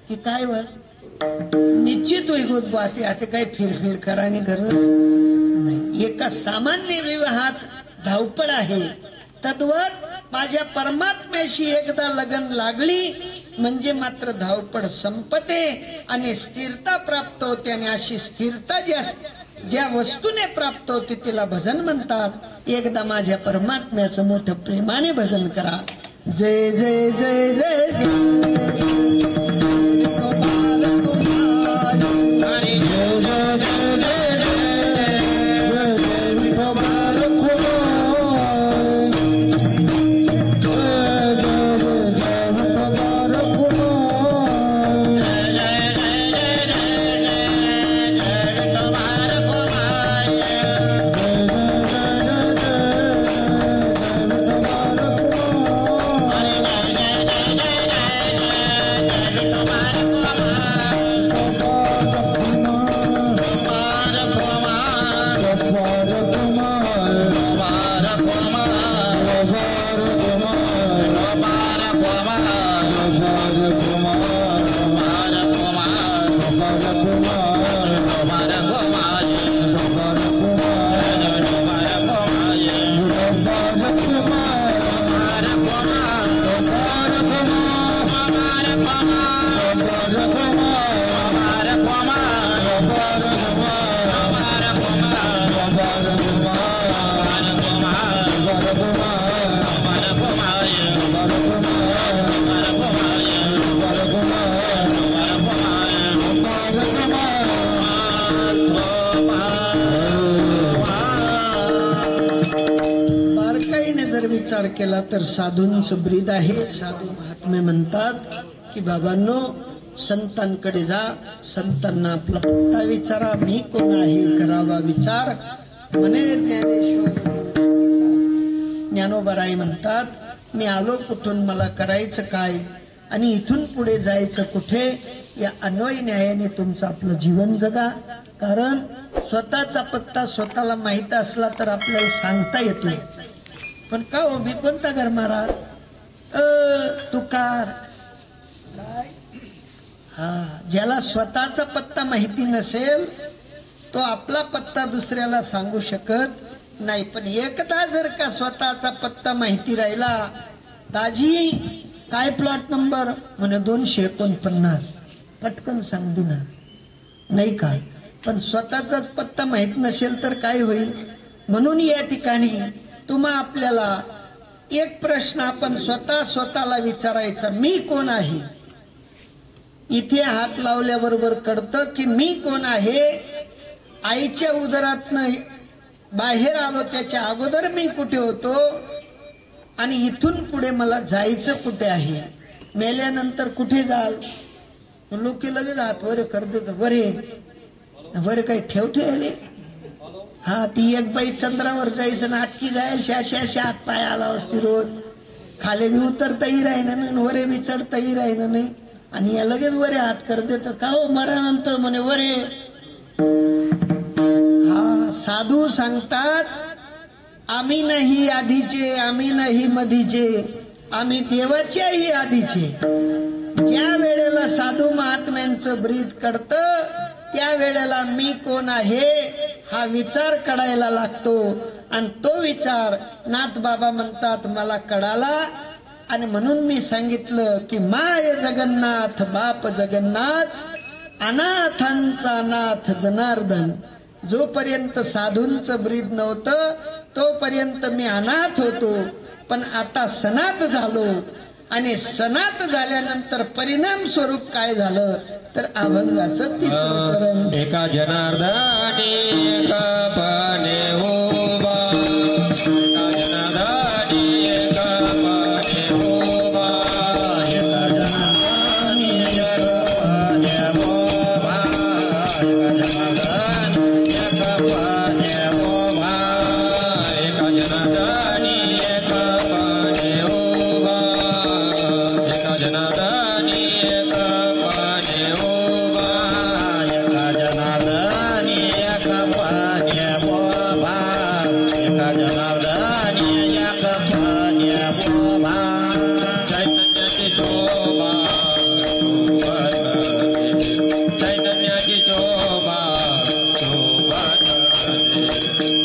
की काय वस निश्चित होईगोत बाते. आता काही फिरफिर करानी गरज नाही. एका सामान्य विवाहात धावपळ आहे. तद्वत माझ्या परमात्म्याशी एकदा लगन लागली म्हणजे मात्र धावपळ संपते आणि स्थिरता प्राप्त होते. आणि अशी स्थिरता ज्या वस्तूने प्राप्त होते तिला भजन म्हणतात. एकदा माझ्या परमात्म्याचं मोठं प्रेमाने भजन करा. जय जय जय जय जय. बारकाईने जर विचार केला तर साधूंचं ब्रीद आहे. साधू महात्मे म्हणतात की बाबांनो, संतांकडे जा, संतांना आपला पत्ता विचारा, मी कोण आहे करावा विचार. म्हणे ज्ञानेश्वर ज्ञानोबाराई म्हणतात, मी आलो कुठून, मला करायचं काय आणि इथून पुढे जायचं कुठे, या अन्वय न्यायाने तुमचं आपलं जीवन जगा. कारण स्वतःचा पत्ता स्वतःला माहित असला तर आपल्याला सांगता येतो. पण का हो, मी कोणता घर महाराज, तुकार काय, ज्याला स्वतःचा पत्ता माहिती नसेल तो आपला पत्ता दुसऱ्याला सांगू शकत नाही. पण एकदा जर का स्वतःचा पत्ता माहिती राहिला, दाजी काय प्लॉट नंबर, म्हणे 249, पटकन सांगते ना, नाही का. पण स्वतःचा पत्ता माहित नसेल तर काय होईल. म्हणून या ठिकाणी तुम्हा आपल्याला एक प्रश्न आपण स्वतःला विचारायचा, मी कोण आहे. इथे हात लावल्याबरोबर कळतं की मी कोण आहे. आईच्या उदरातनं बाहेर आलो त्याच्या अगोदर मी कुठे होतो आणि इथून पुढे मला जायचं कुठे आहे. मेल्यानंतर कुठे जाल, लोक लगेच हात वर करतात, बरे काही ठेवले. हा, ती एक बाई चंद्रावर जायचं नाटकी जायला अशा हात पाय आला असती रोज. खाली बी उतरताही राहिना नाही, वरे बी चढताही राहिना नाही, आणि या लगेच वरे हात करते. तर का हो मरानंतर म्हणे वरे. हा, साधू सांगतात, आम्ही नाही आधीचे, आम्ही नाही मधीचे, आम्ही देवाच्याही आधीचे. ज्या वेळेला साधू महात्म्यांचं ब्रीद कळतं त्या वेळेला मी कोण आहे हा विचार कळायला लागतो. आणि तो विचार नाथ बाबा म्हणतात मला कळाला, आणि म्हणून मी सांगितलं की माय जगन्नाथ बाप जगन्नाथ, अनाथांचा नाथ जनार्दन. जोपर्यंत साधूंचं ब्रीद नव्हतं तोपर्यंत मी अनाथ होतो, पण आता सनाथ झालो. आणि सनात झाल्यानंतर परिणाम स्वरूप काय झालं तर अभंगाचं तिसरं चरण. एका जनार्दनी एका पाने उभा, एका जनार्दनी एका पाने उभा, एका जनार्दनी एका पाने उभा, एका जनार्दनी एका पाने उभा, एका जनार्दनी एका पाने उभा, एका जनार्दनी एका पाने उभा, एका जनार्दनी एका पाने उभा, एका जनार्दनी एका पाने उभा. चैतन्याची शोभा चैतन्याची शोभा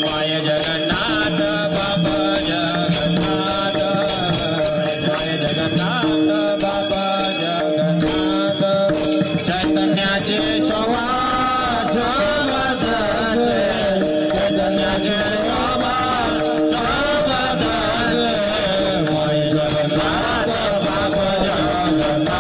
माय जगन्नाथ बाबा जगन्नाथ, माय जगन्नाथ बाबा जगन्नाथ. चैतन्याची शोभा चैतन्याची शोभा माय जगन्नाथ बाबा जगन्नाथ.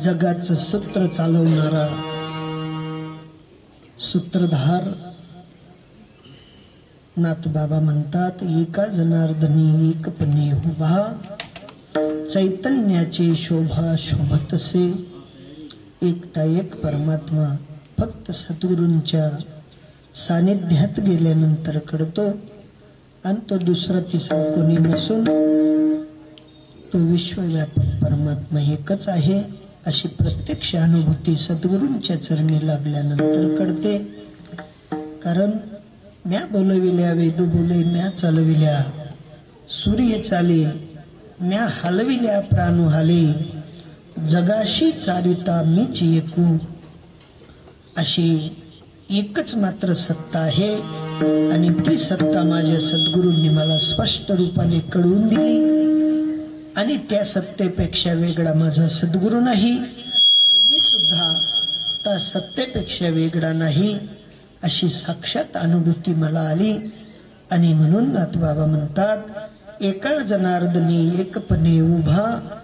जगाचं सूत्र चालवणारा सूत्रधार नाथबाबा म्हणतात, एका जनार्दनी एकपणे उभा, चैतन्याची शोभा शोभतसे. एकटा एक परमात्मा फक्त सद्गुरूंच्या सानिध्यात गेल्यानंतर कळतो आणि तो दुसरा तिसरा कोणी नसून तो विश्वव्यापक परमात्मा एकच आहे अशी प्रत्यक्ष अनुभूती सद्गुरूंच्या चरणी लागल्यानंतर कळते. कारण म्या बोलविल्या वेद बोले, म्या चालविल्या सूर्य चाले, म्या हलविल्या प्राण हाले, जगाशी चालिता मीच एकू. अशी एकच मात्र सत्ता आहे आणि ती सत्ता माझ्या सद्गुरूंनी मला स्पष्ट रूपाने कळवून दिली. आणि त्या सत्तेपेक्षा वेगळा माझा सद्गुरू नाही आणि मी सुद्धा त्या सत्तेपेक्षा वेगळा नाही अशी साक्षात अनुभूती मला आली. आणि म्हणून नाथबाबा म्हणतात, एका जनार्दनी एकपणे उभा,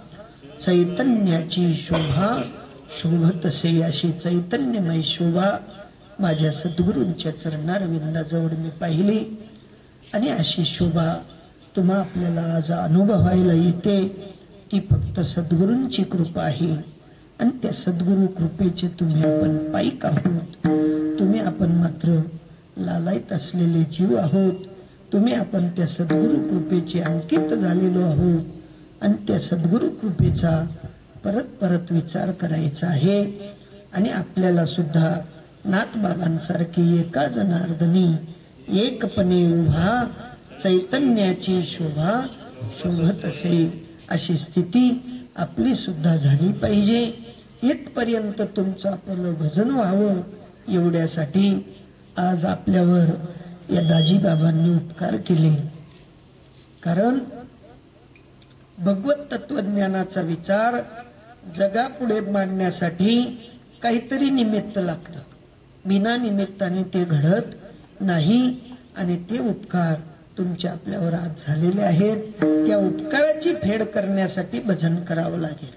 चैतन्याची शोभा शोभतसे. अशी चैतन्यमय शोभा माझ्या सद्गुरूंच्या चरणारविंदाजवळ मी पाहिली. आणि अशी शोभा तुम्हा आपल्याला आज अनुभवायला येते. ती फक्त सद्गुरूंची कृपा आहे आणि त्या सद्गुरू कृपेचे तुम्ही आपण पाईक आहोत. तुम्ही आपण मात्र लालायत असलेले जीव आहोत. तुम्ही आपण त्या सद्गुरू कृपेचे अंकित झालेलो आहोत आणि त्या सद्गुरू कृपेचा परत परत विचार करायचा आहे. आणि आपल्याला सुद्धा नाथबाबांसारखी एका जनार्दनी एकपणे उभा, चैतन्याची शोभा शोभत असे अशी स्थिती आपली सुद्धा झाली पाहिजे. इथपर्यंत तुमचं आपलं भजन व्हावं एवढ्यासाठी आज आपल्यावर या दाजीबाबांनी उपकार केले. कारण भगवत तत्वज्ञानाचा विचार जगापुढे मांडण्यासाठी काहीतरी निमित्त लागतं. बिना निमित्ताने ते घडत नाही. आणि ते उपकार तुमच्या आपल्यावर आज झालेले आहेत. त्या उपकाराची फेड करण्यासाठी भजन करावं लागेल.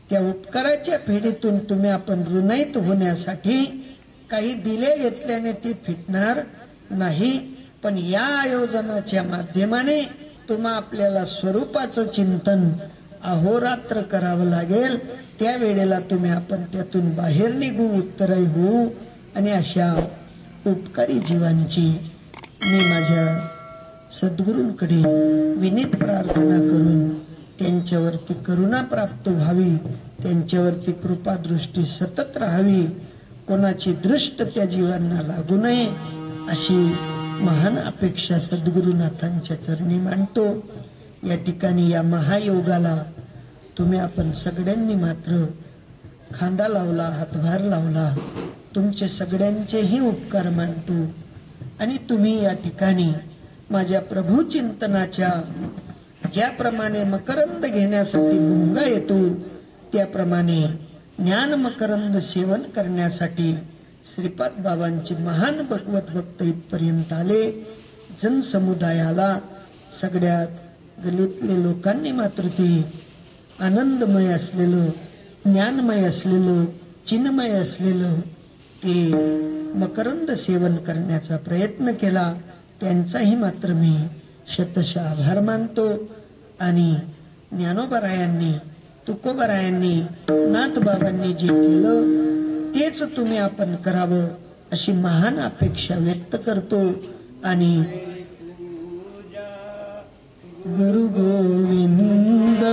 त्या उपकाराच्या फेडीतून तुम्ही आपण ऋणयित होण्यासाठी काही दिले घेतल्याने ते फिटणार नाही. पण या आयोजनाच्या माध्यमाने तुम्हा आपल्याला स्वरूपाचं चिंतन अहोरात्र करावं लागेल. त्या वेळेला तुम्ही आपण त्यातून बाहेर निघू, उत्तराई होऊ. आणि अशा उपकारी जीवांची मी माझ्या सद्गुरूंकडे विनीत प्रार्थना करून त्यांच्यावरती करुणा प्राप्त व्हावी, त्यांच्यावरती कृपादृष्टी सतत राहावी, कोणाची दृष्ट त्या जीवांना लागू नये अशी महान अपेक्षा सद्गुरुनाथांच्या चरणी मांडतो. या ठिकाणी या महायोगाला तुम्ही आपण सगळ्यांनी मात्र खांदा लावला, हातभार लावला, तुमचे सगळ्यांचेही उपकार मानतो. आणि तुम्ही या ठिकाणी माझ्या प्रभू चिंतनाच्या ज्याप्रमाणे मकरंद घेण्यासाठी भुंगा येतो, त्याप्रमाणे ज्ञान मकरंद सेवन करण्यासाठी श्रीपाद बाबांचे महान भगवत भक्त इथपर्यंत आले. जनसमुदायाला सगळ्यात गलीतले लोकांनी मात्र ते आनंदमय असलेलं, ज्ञानमय असलेलं, चिन्मय असलेलं ते मकरंद सेवन करण्याचा प्रयत्न केला. त्यांचाही मात्र मी शतशः आभार मानतो. आणि ज्ञानोबरायांनी, तुकोबरायांनी, नाथबाबांनी जे केलं तेच तुम्ही आपण करावं अशी महान अपेक्षा व्यक्त करतो. आणि गुरु गोविंद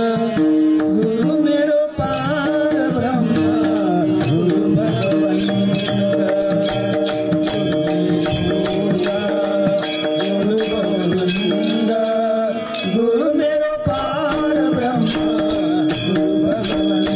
गुरु मेरो पार ब्रह्म गुरु भगवंत गुरु गोविंद गुरु मेरो पार ब्रह्म गुरु भगवंत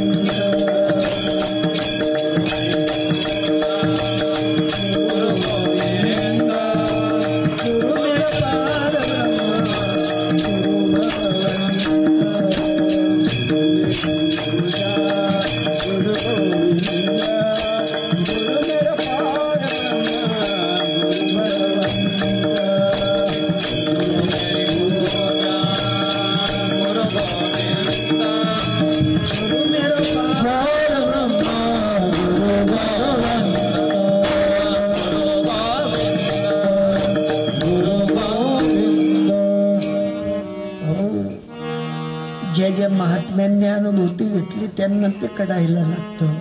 ज्या महात्म्यांनी अनुभूती घेतली त्यांना ते कढायला लागतं.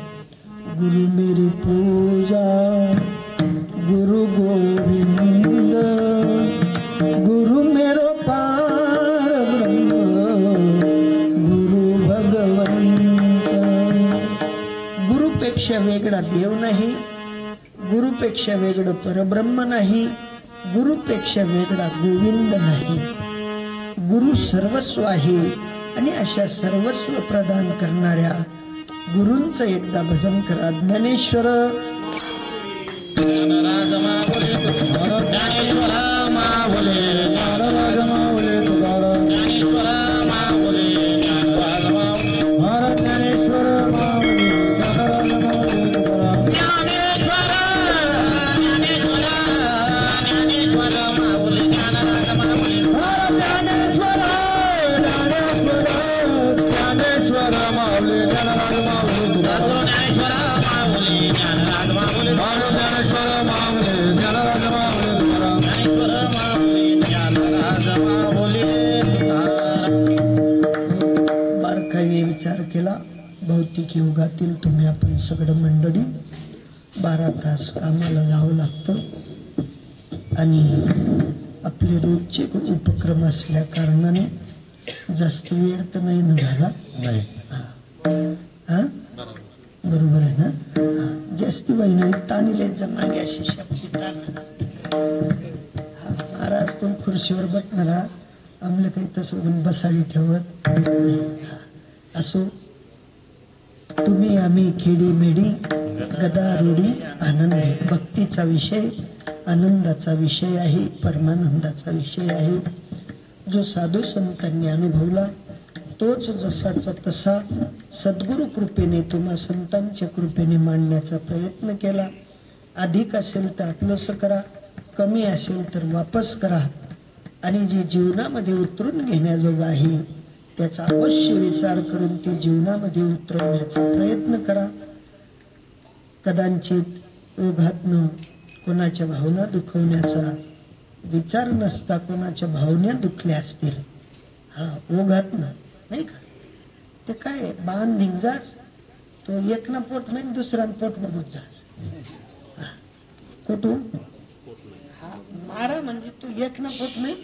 गुरु मेरी पूजा गुरु गोविंद गुरु मेरो पार ब्रह्म गुरु भगवंत. गुरुपेक्षा वेगळा देव नाही, गुरुपेक्षा वेगळं परब्रह्म नाही, गुरुपेक्षा वेगळा गोविंद नाही. गुरु सर्वस्व आहे. आणि अशा सर्वस्व प्रदान करणाऱ्या गुरूंचं एकदा भजन करा. ज्ञानेश्वर बारकाईने विचार केला. भौतिक युगातील तुम्ही आपण सगळं मंडळी 12 तास कामाला जावं लागतं आणि आपले रोजचे उपक्रम असल्या कारणाने जास्त वेळ तर नाही ना झाला. हा बरोबर आहे ना. जास्ती बाई नाही ताणीले जमाने अशी शब्द महाराज तो खुर्शीवर बसणारा आम्हाला काही तसं बसाडी ठेवत असो. तुम्ही आम्ही खेडी मेडी गदा रूढी आनंदी. भक्तीचा विषय आनंदाचा विषय आहे, परमानंदाचा विषय आहे. जो साधू संतांनी अनुभवला तोच जसाचा तसा सद्गुरु कृपेने तुम्हा संतांच्या कृपेने मांडण्याचा प्रयत्न केला. अधिक असेल तर आटलंसं करा, कमी असेल तर वापस करा. आणि जे जीवनामध्ये उतरून घेण्याजोगं आहे त्याचा अवश्य विचार करून ते जीवनामध्ये उतरवण्याचा प्रयत्न करा. कदाचित ओघातनं कोणाच्या भावना दुखवण्याचा विचार नसता कोणाच्या भावना दुखल्या असतील. ओघातनं नाही का. ते काय बाण निघजास तो एकना पोट नाही दुसरा पोट मधून जास. कुठून मारा म्हणजे तू एकना पोट नाही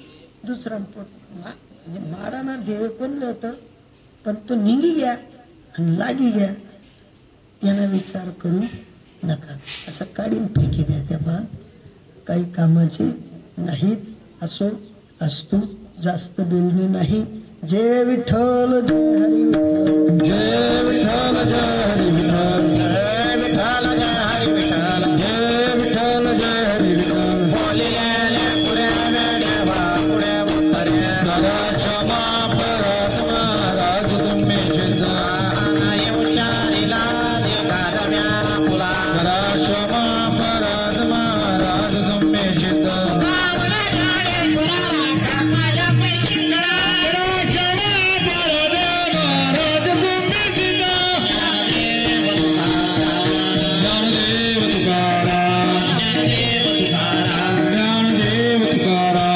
दुसरा पोट म्हणजे मारा ना देव कोणलं होतं पण तो निघी घ्या आणि लागी घ्या. याला विचार करू नका. असं काढीन फेकी द्या त्या बाण. काही कामाचे नाहीत. असो असतो जास्त बोलणे नाही. जय विठ्ठल जय हरी विठ्ठल जय विठ्ठल जय हरी विठ्ठल. हरी विठ्ठल जय विठ्ठल जय हरी विठ्ठल बोलिलेले पुढे वेड्यावा पुढे उत्तरे करा क्षमा परात महाराज तुम्ही चिंता येऊशारीला देगारव्या फुला करा क्षमा परात महाराज तुम्ही चिंता ज्ञानदेव तुकाराम ज्ञानदेव तुकाराम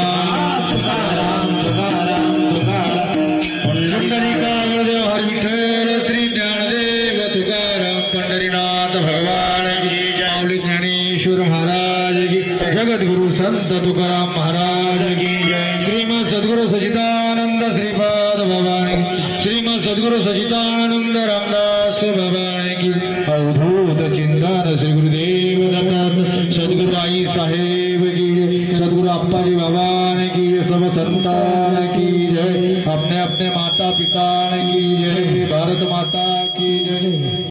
पंढरीकावळदेव हरी विठ्ठल श्री ज्ञानदेव तुकाराम पंढरीनाथ भगवान की जय माऊली ज्ञानेश्वर महाराज की जगद्गुरु संत तुकाराम महाराज की जय श्रीमद सद्गुरु सच्चिदानंद श्रीपाद भगवान की श्रीमद सद्गुरु सच्चिदानंद रामदास भगवान की अवधूत चिंतन श्री गुरुदेव दत्त सद्गुरु आई साहेब की जय सद्गुरु अप्पाजी भगवान की जय सब संतान की जय अपने अपने माता पिता की जय भारत माता की जय।